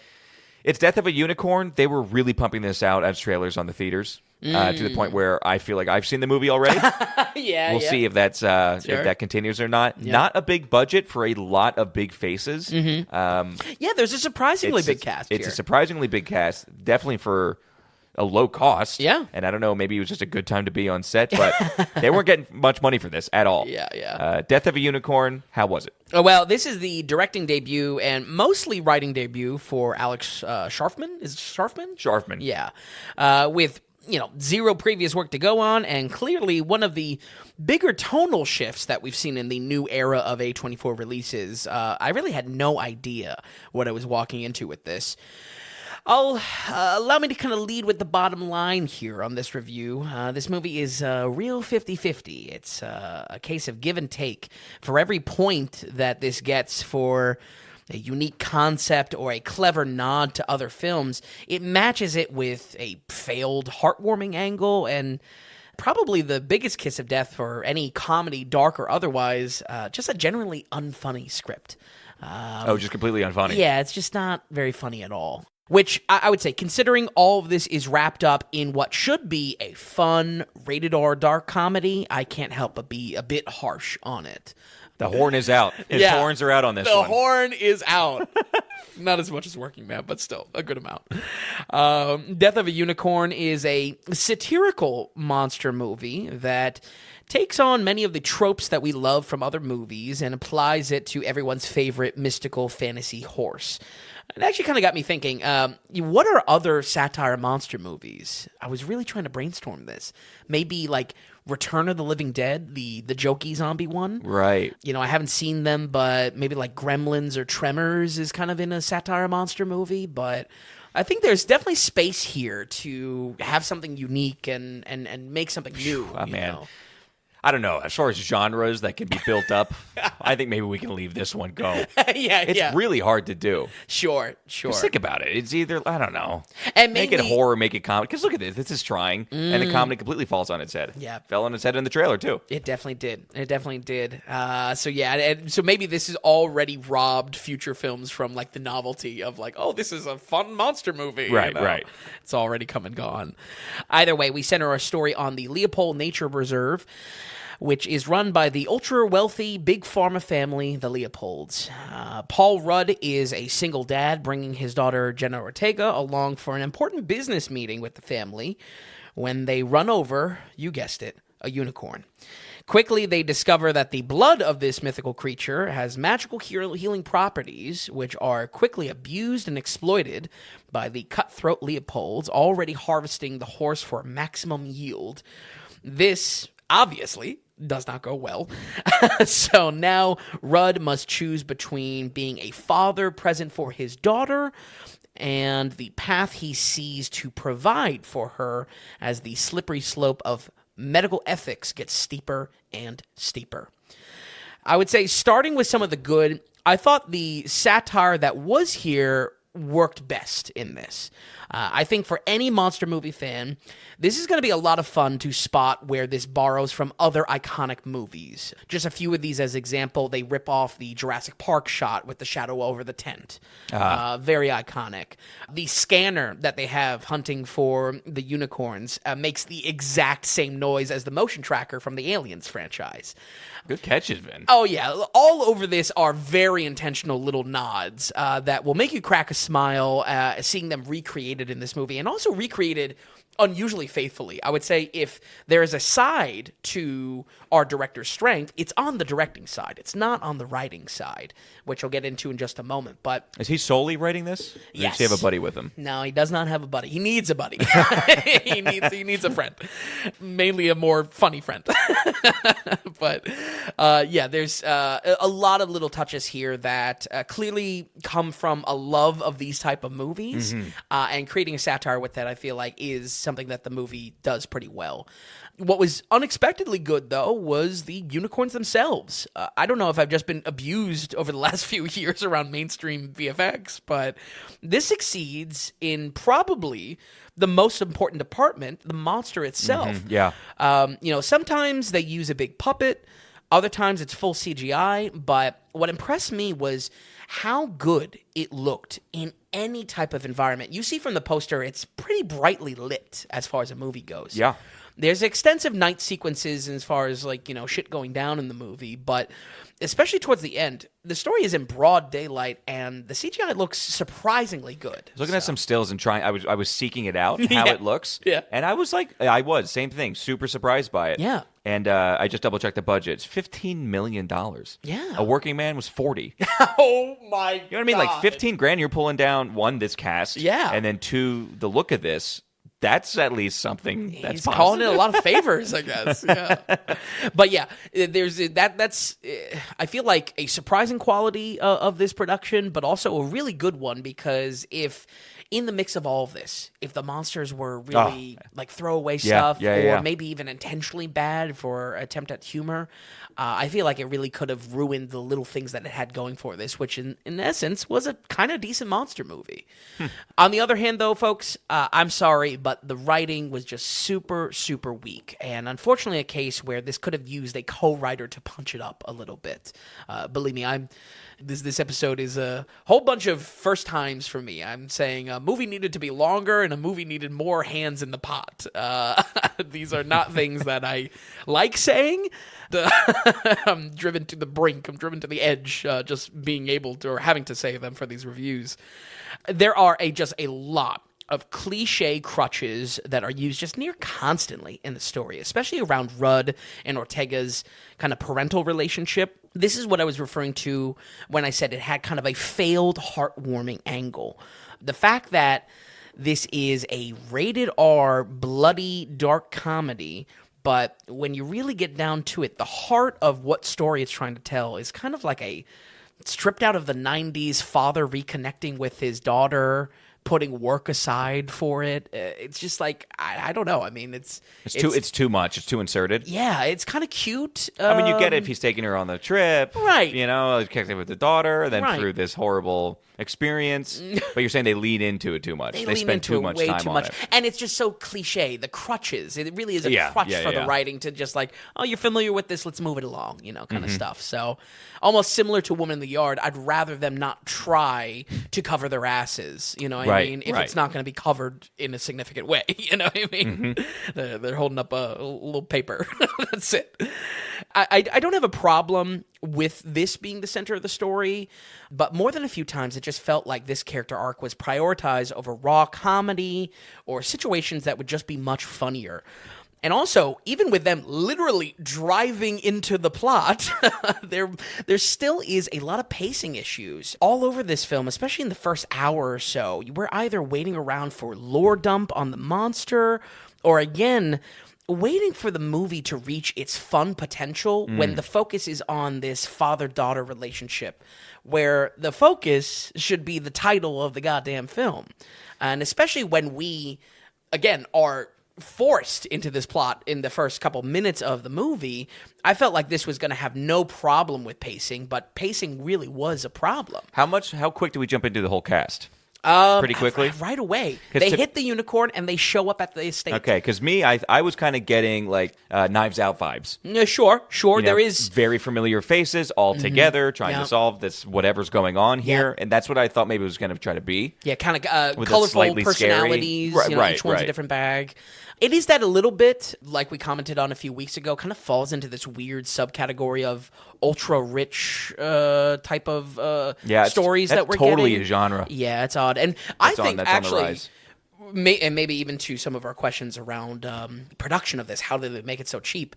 Speaker 1: it's Death of a Unicorn. They were really pumping this out as trailers on the theaters. To the point where I feel like I've seen the movie already. We'll see if that's if that continues or not. Yeah. Not a big budget for a lot of big faces.
Speaker 2: There's a surprisingly big cast.
Speaker 1: It's a surprisingly big cast, definitely for a low cost.
Speaker 2: Yeah,
Speaker 1: and I don't know, maybe it was just a good time to be on set, but they weren't getting much money for this at all. Death of a Unicorn. How was it?
Speaker 2: Oh, well, this is the directing debut and mostly writing debut for Alex Sharfman. Is it Sharfman?
Speaker 1: Sharfman.
Speaker 2: Yeah, with zero previous work to go on, and clearly one of the bigger tonal shifts that we've seen in the new era of A24 releases. I really had no idea what I was walking into with this. Allow me to kind of lead with the bottom line here on this review. This movie is real 50-50. It's a case of give and take. For every point that this gets for a unique concept or a clever nod to other films, it matches it with a failed, heartwarming angle, and probably the biggest kiss of death for any comedy, dark or otherwise, just a generally unfunny script.
Speaker 1: Just completely unfunny.
Speaker 2: Yeah, it's just not very funny at all. Which I would say, considering all of this is wrapped up in what should be a fun, rated R dark comedy, I can't help but be a bit harsh on it.
Speaker 1: The horn is out. His horns are out on this one.
Speaker 2: The horn is out. Not as much as Working Man, but still a good amount. Death of a Unicorn is a satirical monster movie that takes on many of the tropes that we love from other movies and applies it to everyone's favorite mystical fantasy horse. It actually kind of got me thinking, what are other satire monster movies? I was really trying to brainstorm this. Maybe like Return of the Living Dead, the jokey zombie one.
Speaker 1: Right.
Speaker 2: I haven't seen them, but maybe like Gremlins or Tremors is kind of in a satire monster movie. But I think there's definitely space here to have something unique and make something new.
Speaker 1: Oh, man. I don't know. As far as genres that can be built up, I think maybe we can leave this one go. It's really hard to do.
Speaker 2: Sure.
Speaker 1: Just think about it. It's either, I don't know,
Speaker 2: and
Speaker 1: make it horror, make it comedy. Because look at this. This is trying. And the comedy completely falls on its head.
Speaker 2: Yeah.
Speaker 1: Fell on its head in the trailer, too.
Speaker 2: It definitely did. So maybe this has already robbed future films from like the novelty of like, oh, this is a fun monster movie.
Speaker 1: Right.
Speaker 2: It's already come and gone. Either way, we center our story on the Leopold Nature Reserve, which is run by the ultra-wealthy Big Pharma family, the Leopolds. Paul Rudd is a single dad bringing his daughter Jenna Ortega along for an important business meeting with the family when they run over, you guessed it, a unicorn. Quickly, they discover that the blood of this mythical creature has magical healing properties, which are quickly abused and exploited by the cutthroat Leopolds, already harvesting the horse for maximum yield. This, obviously, does not go well. So now Rudd must choose between being a father present for his daughter and the path he sees to provide for her as the slippery slope of medical ethics gets steeper and steeper. I would say starting with some of the good, I thought the satire that was here worked best in this. I think for any monster movie fan, this is going to be a lot of fun to spot where this borrows from other iconic movies. Just a few of these as example, they rip off the Jurassic Park shot with the shadow over the tent. Very iconic. The scanner that they have hunting for the unicorns makes the exact same noise as the motion tracker from the Aliens franchise.
Speaker 1: Good catches, Vin.
Speaker 2: Oh, yeah. All over this are very intentional little nods that will make you crack a smile seeing them recreated in this movie, and also recreated unusually faithfully. I would say if there is a side to our director's strength, it's on the directing side. It's not on the writing side, which I'll get into in just a moment. But
Speaker 1: is he solely writing this?
Speaker 2: Yes.
Speaker 1: Does he have a buddy with him?
Speaker 2: No, he does not have a buddy. He needs a buddy. he needs a friend, mainly a more funny friend. But yeah, there's a lot of little touches here that clearly come from a love of these type of movies, and creating a satire with that, I feel like, is something that the movie does pretty well. What was unexpectedly good, though, was the unicorns themselves. I don't know if I've just been abused over the last few years around mainstream VFX, but this succeeds in probably the most important department, the monster itself.
Speaker 1: Yeah.
Speaker 2: Sometimes they use a big puppet, other times it's full CGI, but what impressed me was how good it looked in any type of environment. You see from the poster, it's pretty brightly lit as far as a movie goes.
Speaker 1: Yeah.
Speaker 2: There's extensive night sequences as far as, shit going down in the movie, but especially towards the end, the story is in broad daylight, and the CGI looks surprisingly good.
Speaker 1: I was looking at some stills and I was seeking it out, how it looks.
Speaker 2: Yeah.
Speaker 1: And same thing, super surprised by it.
Speaker 2: Yeah.
Speaker 1: And I just double-checked the budget. It's $15 million.
Speaker 2: Yeah.
Speaker 1: A working man was 40.
Speaker 2: Oh, my God.
Speaker 1: You know what I mean? Like 15 grand, you're pulling down, one, this cast.
Speaker 2: Yeah.
Speaker 1: And then two, the look of this. That's at least something that's
Speaker 2: He's
Speaker 1: positive.
Speaker 2: calling it a lot of favors, I guess. Yeah. But yeah, there's that's I feel like a surprising quality of this production, but also a really good one, because if in the mix of all of this, if the monsters were really like throwaway stuff, or maybe even intentionally bad for attempt at humor, I feel like it really could have ruined the little things that it had going for this, which in essence was a kind of decent monster movie. On the other hand, though, folks, I'm sorry, but the writing was just super, super weak, and unfortunately a case where this could have used a co-writer to punch it up a little bit. Believe me, this episode is a whole bunch of first times for me. I'm saying a movie needed to be longer and a movie needed more hands in the pot. These are not things that I like saying. I'm driven to the brink. I'm driven to the edge, just being able to, or having to say them for these reviews. There are just a lot of cliche crutches that are used just near constantly in the story, especially around Rudd and Ortega's kind of parental relationship. This is what I was referring to when I said it had kind of a failed heartwarming angle. The fact that this is a rated R, bloody, dark comedy, but when you really get down to it, the heart of what story it's trying to tell is kind of like a stripped out of the 90s father reconnecting with his daughter, putting work aside for it. It's just like, I don't know. I mean, it's
Speaker 1: too much. It's too inserted.
Speaker 2: Yeah, it's kind of cute.
Speaker 1: I mean, you get it if he's taking her on the trip.
Speaker 2: Right.
Speaker 1: Connecting with the daughter, and then
Speaker 2: Right.
Speaker 1: through this horrible experience. But you're saying they lean into it too much. They
Speaker 2: lean
Speaker 1: spend
Speaker 2: into
Speaker 1: too
Speaker 2: it
Speaker 1: much
Speaker 2: way
Speaker 1: time
Speaker 2: too
Speaker 1: on
Speaker 2: much.
Speaker 1: it.
Speaker 2: And it's just so cliche. The crutches. It really is a crutch for the writing to just like, oh, you're familiar with this, let's move it along, kind of stuff. So almost similar to Woman in the Yard, I'd rather them not try to cover their asses, you know what I mean? If it's not going to be covered in a significant way, you know what I mean? They're holding up a little paper. That's it. I don't have a problem with this being the center of the story, but more than a few times it just felt like this character arc was prioritized over raw comedy or situations that would just be much funnier. And also, even with them literally driving into the plot, there still is a lot of pacing issues all over this film, especially in the first hour or so. We're either waiting around for lore dump on the monster, or again, waiting for the movie to reach its fun potential when the focus is on this father-daughter relationship, where the focus should be the title of the goddamn film. And especially when we, again, are forced into this plot in the first couple minutes of the movie, I felt like this was going to have no problem with pacing, but pacing really was a problem.
Speaker 1: How quick do we jump into the whole cast? Pretty quickly?
Speaker 2: Right away. They hit the unicorn and they show up at the estate.
Speaker 1: Okay, because I was kind of getting like Knives Out vibes.
Speaker 2: Yeah, sure. There is
Speaker 1: very familiar faces all together trying to solve this whatever's going on here, and that's what I thought maybe it was going to try to be.
Speaker 2: Yeah, kind of colorful personalities. Each one's a different bag. It is that a little bit, like we commented on a few weeks ago, kind of falls into this weird subcategory of ultra-rich type of stories that we're
Speaker 1: totally
Speaker 2: getting.
Speaker 1: A genre.
Speaker 2: Yeah, it's odd. And I think actually, and maybe even to some of our questions around production of this, how did they make it so cheap?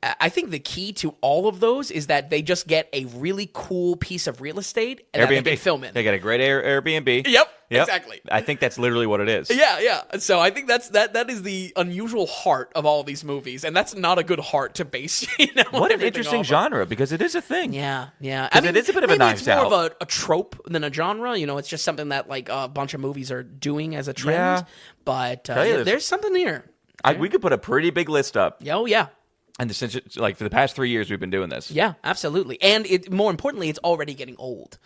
Speaker 2: I think the key to all of those is that they just get a really cool piece of real estate and Airbnb. They can film in.
Speaker 1: They get a great Airbnb.
Speaker 2: Yep, exactly.
Speaker 1: I think that's literally what it is.
Speaker 2: Yeah. So I think that is the unusual heart of all these movies, and that's not a good heart to base.
Speaker 1: What an interesting genre, because it is a thing.
Speaker 2: Yeah.
Speaker 1: I mean, it is a bit of a Knives Out.
Speaker 2: It's more of a trope than a genre. It's just something that like a bunch of movies are doing as a trend.
Speaker 1: Yeah.
Speaker 2: But there's something here.
Speaker 1: We could put a pretty big list up.
Speaker 2: Oh yeah.
Speaker 1: And since for the past 3 years, we've been doing this.
Speaker 2: Yeah, absolutely. And more importantly, it's already getting old.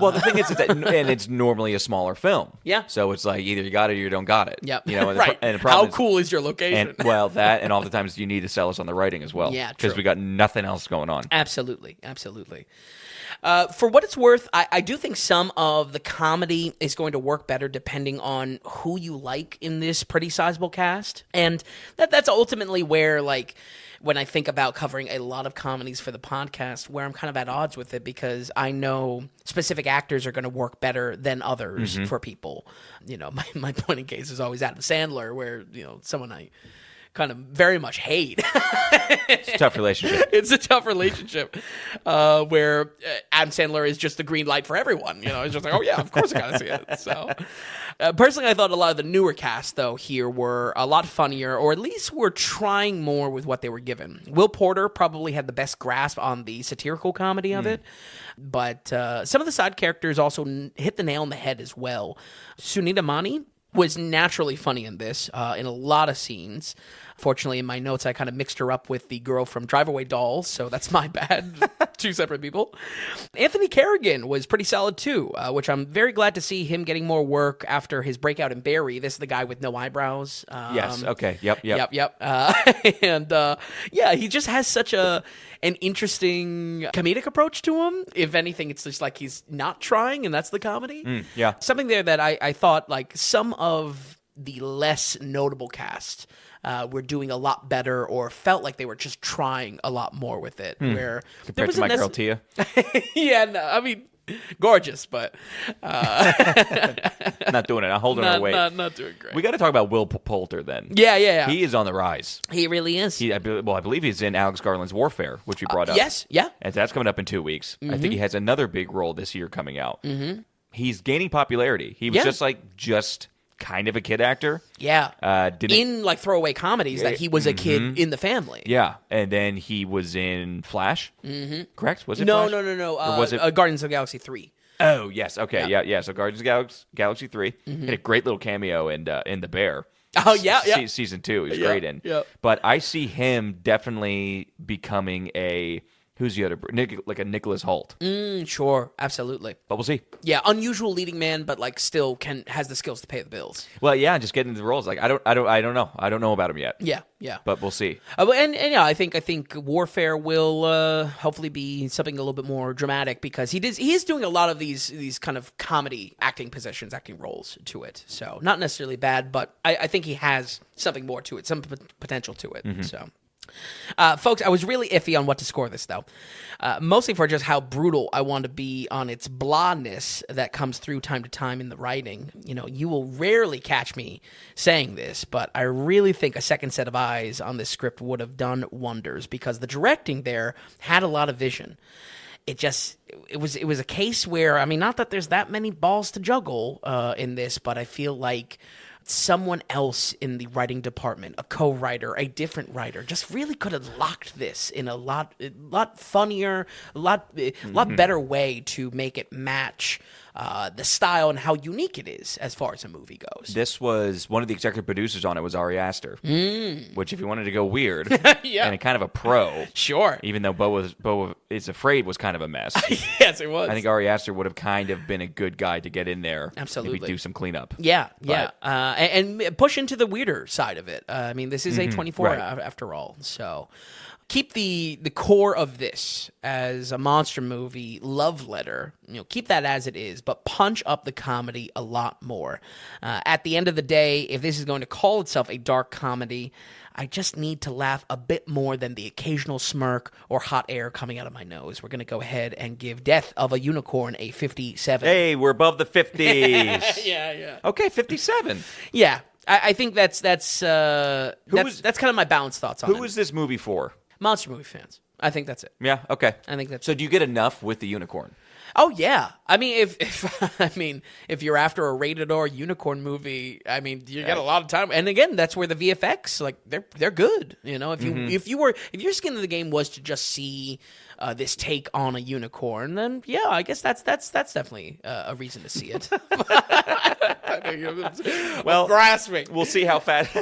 Speaker 1: Well, the thing is that, and it's normally a smaller film.
Speaker 2: Yeah.
Speaker 1: So it's like either you got it or you don't got it.
Speaker 2: Yep.
Speaker 1: Right. And
Speaker 2: how cool is your location?
Speaker 1: And and oftentimes you need to sell us on the writing as well.
Speaker 2: Yeah,
Speaker 1: because we got nothing else going on.
Speaker 2: Absolutely. For what it's worth, I do think some of the comedy is going to work better depending on who you like in this pretty sizable cast. And that's ultimately where, like, when I think about covering a lot of comedies for the podcast, where I'm kind of at odds with it, because I know specific actors are going to work better than others for people. My point in case is always Adam Sandler, where, someone I kind of very much hate.
Speaker 1: It's a tough relationship.
Speaker 2: It's a tough relationship where Adam Sandler is just the green light for everyone. It's just like, oh yeah, of course I gotta see it. So personally, I thought a lot of the newer cast though here were a lot funnier, or at least were trying more with what they were given. Will Porter probably had the best grasp on the satirical comedy of it, but some of the side characters also hit the nail on the head as well. Sunita Mani was naturally funny in this, in a lot of scenes. Fortunately, in my notes, I kind of mixed her up with the girl from Drive Away Dolls, so that's my bad. Two separate people. Anthony Carrigan was pretty solid too, which I'm very glad to see him getting more work after his breakout in Barry. This is the guy with no eyebrows.
Speaker 1: Yes, okay, yep.
Speaker 2: And he just has such an interesting comedic approach to him. If anything, it's just like he's not trying, and that's the comedy. Something there that I thought, like, some of the less notable cast were doing a lot better, or felt like they were just trying a lot more with it. Where
Speaker 1: compared to my girl Tia.
Speaker 2: Yeah, no, I mean, gorgeous, but
Speaker 1: not doing it. I'm holding her weight.
Speaker 2: Not doing great.
Speaker 1: We got to talk about Will Poulter then.
Speaker 2: Yeah.
Speaker 1: He is on the rise.
Speaker 2: He really is.
Speaker 1: I believe he's in Alex Garland's Warfare, which we brought up.
Speaker 2: Yes, yeah.
Speaker 1: And that's coming up in 2 weeks. I think he has another big role this year coming out. He's gaining popularity. He was just kind of a kid actor.
Speaker 2: Yeah. In like throwaway comedies that he was a kid in the family.
Speaker 1: Yeah. And then he was in Flash. Correct? Was it
Speaker 2: No.
Speaker 1: Flash? Or was it
Speaker 2: Guardians of the Galaxy 3.
Speaker 1: Oh, yes. Okay. Yeah. So Guardians of Galaxy 3 had a great little cameo in The Bear.
Speaker 2: Oh, yeah.
Speaker 1: Season 2. He was great in.
Speaker 2: Yeah.
Speaker 1: But I see him definitely becoming who's the other? Like a Nicholas Hoult.
Speaker 2: Sure, absolutely.
Speaker 1: But we'll see.
Speaker 2: Yeah, unusual leading man, but like still has the skills to pay the bills.
Speaker 1: Well, yeah, just getting into the roles. Like I don't know. I don't know about him yet.
Speaker 2: Yeah.
Speaker 1: But we'll see.
Speaker 2: And yeah, I think Warfare will hopefully be something a little bit more dramatic, because he is doing a lot of these kind of comedy acting roles to it. So not necessarily bad, but I think he has something more to it, some potential to it. So. Folks, I was really iffy on what to score this, though. Mostly for just how brutal I want to be on its blahness that comes through time to time in the writing. You will rarely catch me saying this, but I really think a second set of eyes on this script would have done wonders, because the directing there had a lot of vision. It was a case where, I mean, not that there's that many balls to juggle in this, but I feel like someone else in the writing department, a co-writer, a different writer, just really could have locked this in a lot funnier, a lot better way to make it match the style and how unique it is as far as a movie goes.
Speaker 1: This was one of the executive producers on it was Ari Aster, which if you wanted to go weird
Speaker 2: Yeah.
Speaker 1: and kind of a pro,
Speaker 2: Sure.
Speaker 1: even though Beau is Afraid was kind of a mess.
Speaker 2: Yes, it was.
Speaker 1: I think Ari Aster would have kind of been a good guy to get in there.
Speaker 2: Absolutely.
Speaker 1: Maybe do some cleanup.
Speaker 2: Yeah. And push into the weirder side of it. I mean, this is A24
Speaker 1: right.
Speaker 2: after all. So keep the core of this as a monster movie love letter. Keep that as it is, but punch up the comedy a lot more. At the end of the day, if this is going to call itself a dark comedy, I just need to laugh a bit more than the occasional smirk or hot air coming out of my nose. We're going to go ahead and give Death of a Unicorn a 57.
Speaker 1: Hey, we're above the 50s.
Speaker 2: Yeah.
Speaker 1: Okay, 57.
Speaker 2: Yeah. I think that's kind of my balanced thoughts on it.
Speaker 1: Who is this movie for?
Speaker 2: Monster movie fans. I think that's it.
Speaker 1: Yeah, okay.
Speaker 2: I think that's
Speaker 1: So do you get enough with the unicorn?
Speaker 2: Oh yeah. I mean, if you're after a rated R unicorn movie, I mean, you get a lot of time. And again, that's where the VFX, like they're good. If your skin in the game was to just see this take on a unicorn, then yeah, I guess that's definitely a reason to see it.
Speaker 1: Well,
Speaker 2: grasping.
Speaker 1: We'll see how fast.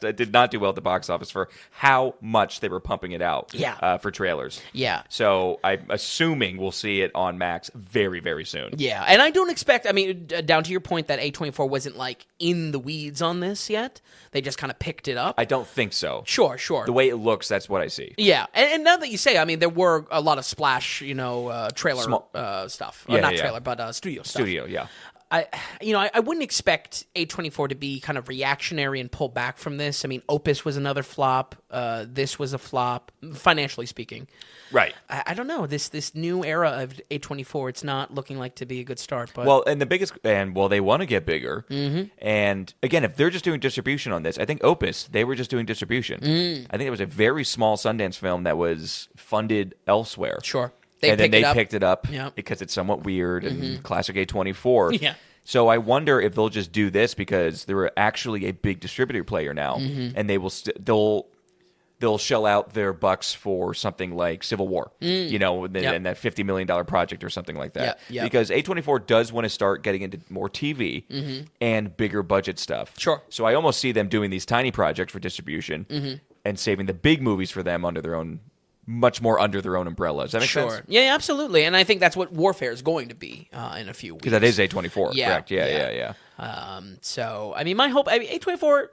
Speaker 1: It did not do well at the box office for how much they were pumping it out.
Speaker 2: Yeah.
Speaker 1: For trailers.
Speaker 2: Yeah.
Speaker 1: So I'm assuming we'll see it on Max very, very soon.
Speaker 2: Yeah, and I don't expect. I mean, down to your point that A24 wasn't like in the weeds on this yet. They just kind of picked it up.
Speaker 1: I don't think so.
Speaker 2: Sure.
Speaker 1: The way it looks, that's what I see.
Speaker 2: Yeah, and now that you say, I mean, there were a lot of splash, trailer stuff.
Speaker 1: Yeah,
Speaker 2: Trailer, but studio stuff.
Speaker 1: Studio, yeah.
Speaker 2: I wouldn't expect A24 to be kind of reactionary and pull back from this. I mean, Opus was another flop. This was a flop, financially speaking.
Speaker 1: Right.
Speaker 2: I don't know. This new era of A24, it's not looking like to be a good start. But
Speaker 1: Well, they want to get bigger. Mm-hmm. And again, if they're just doing distribution on this, I think Opus, they were just doing distribution. I think it was a very small Sundance film that was funded elsewhere.
Speaker 2: Sure.
Speaker 1: Then they picked it up
Speaker 2: Yep.
Speaker 1: because it's somewhat weird and classic A24.
Speaker 2: Yeah.
Speaker 1: So I wonder if they'll just do this because they're actually a big distributor player now, and they will they'll shell out their bucks for something like Civil War, and that $50 million project or something like that.
Speaker 2: Yep.
Speaker 1: Because A24 does want to start getting into more TV and bigger budget stuff.
Speaker 2: Sure.
Speaker 1: So I almost see them doing these tiny projects for distribution and saving the big movies for them much more under their own umbrella. Does that make sense?
Speaker 2: Yeah, absolutely. And I think that's what Warfare is going to be in a few weeks.
Speaker 1: Because that is A24,
Speaker 2: Yeah,
Speaker 1: correct? Yeah.
Speaker 2: So, I mean, my hope, A24,
Speaker 1: We're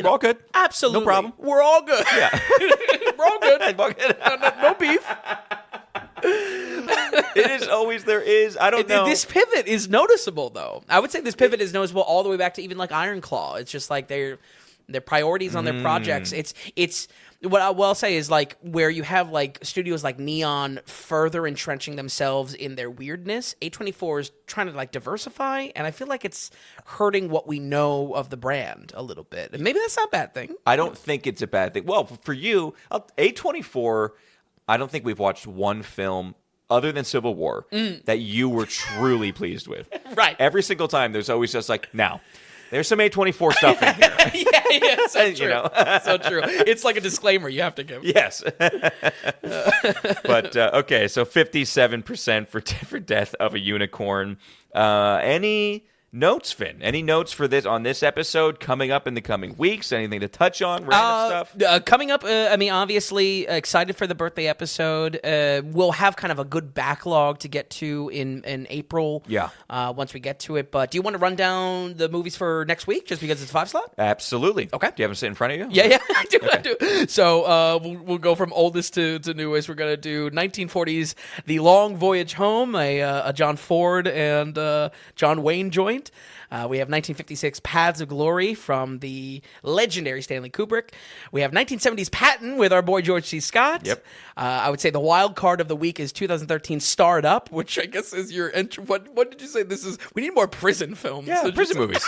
Speaker 1: all good.
Speaker 2: absolutely.
Speaker 1: No problem.
Speaker 2: We're all good.
Speaker 1: Yeah.
Speaker 2: We're all good. No beef.
Speaker 1: It is always, I don't know.
Speaker 2: This pivot is noticeable, though. I would say this pivot is noticeable all the way back to even like Iron Claw. It's just like their priorities on their projects. It's what I'll say is like where you have like studios like Neon further entrenching themselves in their weirdness. A24 is trying to like diversify, and I feel like it's hurting what we know of the brand a little bit. And maybe that's not a bad thing.
Speaker 1: I don't think it's a bad thing. Well, for you, A24, I don't think we've watched one film other than Civil War that you were truly pleased with.
Speaker 2: Right.
Speaker 1: Every single time, there's always just like, now, there's some A24 stuff in here.
Speaker 2: Yeah, so true. So true. It's like a disclaimer you have to give.
Speaker 1: Yes. But, okay, so 57% for Death of a Unicorn. Any notes, Finn? Any notes for this on this episode coming up in the coming weeks? Anything to touch on? Random stuff?
Speaker 2: Coming up, I mean, obviously excited for the birthday episode. We'll have kind of a good backlog to get to in April.
Speaker 1: Yeah.
Speaker 2: Once we get to it. But do you want to run down the movies for next week just because it's 5 slot?
Speaker 1: Absolutely.
Speaker 2: Okay.
Speaker 1: Do you have them sit in front of you?
Speaker 2: Yeah, I do. Okay. I do. So we'll go from oldest to newest. We're gonna do 1940s, The Long Voyage Home, a John Ford and John Wayne joint. We have 1956 Paths of Glory from the legendary Stanley Kubrick. We have 1970s Patton with our boy George C. Scott.
Speaker 1: Yep.
Speaker 2: I would say the wild card of the week is 2013 Starred Up, which I guess is your entry. What did you say this is? We need more prison films.
Speaker 1: Yeah, prison movies.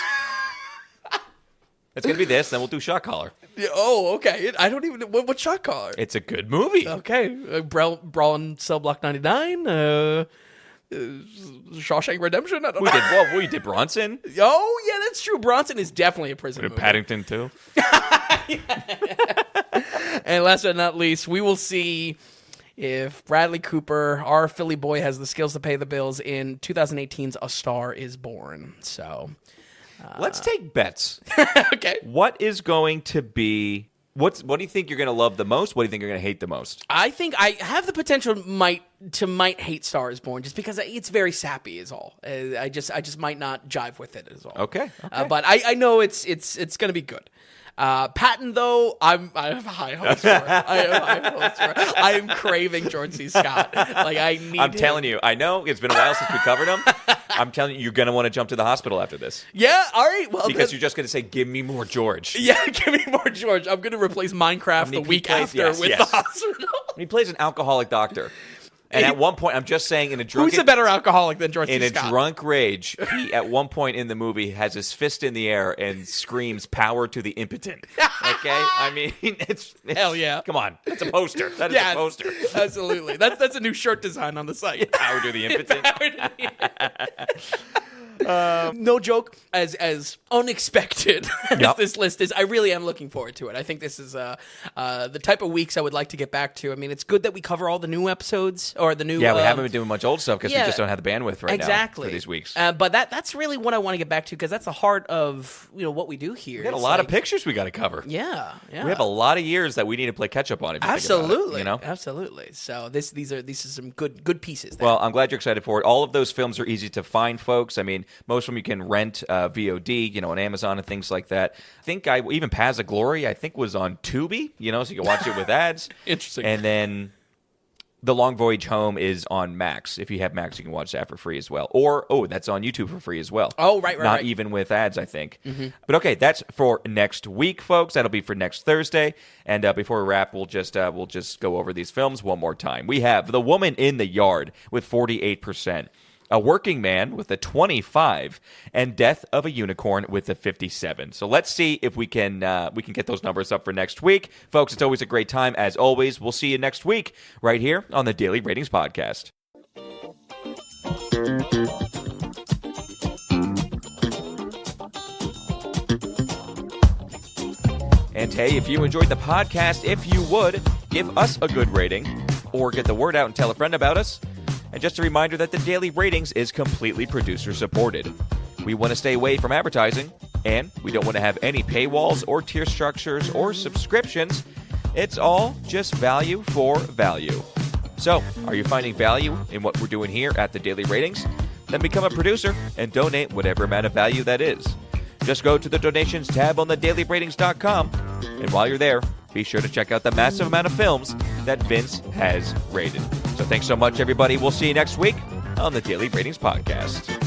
Speaker 1: It's going to be this, then we'll do Shot Caller.
Speaker 2: Oh, okay. I don't even know. What Shot Caller?
Speaker 1: It's a good movie.
Speaker 2: Okay. Brawl in Cell Block 99. Shawshank Redemption. I don't know.
Speaker 1: We did Bronson.
Speaker 2: Oh, yeah, that's true. Bronson is definitely a prison movie.
Speaker 1: Paddington too.
Speaker 2: And last but not least, we will see if Bradley Cooper, our Philly boy, has the skills to pay the bills in 2018's A Star is Born. So
Speaker 1: let's take bets.
Speaker 2: Okay.
Speaker 1: What is going to be... What do you think you're going to love the most? What do you think you're going to hate the most?
Speaker 2: I think I have the potential might hate Star is Born just because it's very sappy is all. I just might not jive with it is all.
Speaker 1: Okay.
Speaker 2: But I know it's going to be good. Patton, though, I have high hopes for. I am craving George C. Scott. Like I'm
Speaker 1: telling you, I know it's been a while since we covered him. I'm telling you, you're going to want to jump to the hospital after this.
Speaker 2: Yeah, all right. Well,
Speaker 1: because you're just going to say, give me more George.
Speaker 2: Yeah, give me more George. I'm going to replace Minecraft the week after with the hospital.
Speaker 1: He plays an alcoholic doctor. And at one point, I'm just saying,
Speaker 2: who's a better alcoholic than George C. Scott?
Speaker 1: In a drunk rage, he at one point in the movie has his fist in the air and screams, "Power to the impotent." Okay, I mean, it's
Speaker 2: hell yeah.
Speaker 1: Come on, that's a poster. That is a poster.
Speaker 2: Absolutely. That's a new shirt design on the site.
Speaker 1: Power to the impotent.
Speaker 2: No joke, as unexpected as this list is, I really am looking forward to it. I think this is the type of weeks I would like to get back to. I mean, it's good that we cover all the new episodes or the new.
Speaker 1: Yeah, we haven't been doing much old stuff because we just don't have the bandwidth right now for these weeks.
Speaker 2: But that's really what I want to get back to because that's the heart of what we do here.
Speaker 1: We got a lot of pictures we got to cover.
Speaker 2: Yeah.
Speaker 1: We have a lot of years that we need to play catch up on. If you
Speaker 2: absolutely,
Speaker 1: think about it,
Speaker 2: absolutely. So these are some good pieces. There.
Speaker 1: Well, I'm glad you're excited for it. All of those films are easy to find, folks. I mean, most of them you can rent VOD, on Amazon and things like that. I think even Paths of Glory, I think was on Tubi, so you can watch it with ads.
Speaker 2: Interesting.
Speaker 1: And then The Long Voyage Home is on Max. If you have Max, you can watch that for free as well. Or, that's on YouTube for free as well.
Speaker 2: Oh, right.
Speaker 1: Not even with ads, I think. Mm-hmm. But okay, that's for next week, folks. That'll be for next Thursday. And before we wrap, we'll just go over these films one more time. We have The Woman in the Yard with 48%. A Working Man with a 25, and Death of a Unicorn with a 57. So let's see if we can get those numbers up for next week. Folks, it's always a great time. As always, we'll see you next week right here on the Daily Ratings Podcast. And hey, if you enjoyed the podcast, if you would, give us a good rating or get the word out and tell a friend about us. And just a reminder that the Daily Ratings is completely producer-supported. We want to stay away from advertising, and we don't want to have any paywalls or tier structures or subscriptions. It's all just value for value. So, are you finding value in what we're doing here at the Daily Ratings? Then become a producer and donate whatever amount of value that is. Just go to the donations tab on thedailyratings.com, and while you're there, be sure to check out the massive amount of films that Vince has rated. So thanks so much, everybody. We'll see you next week on the Daily Ratings Podcast.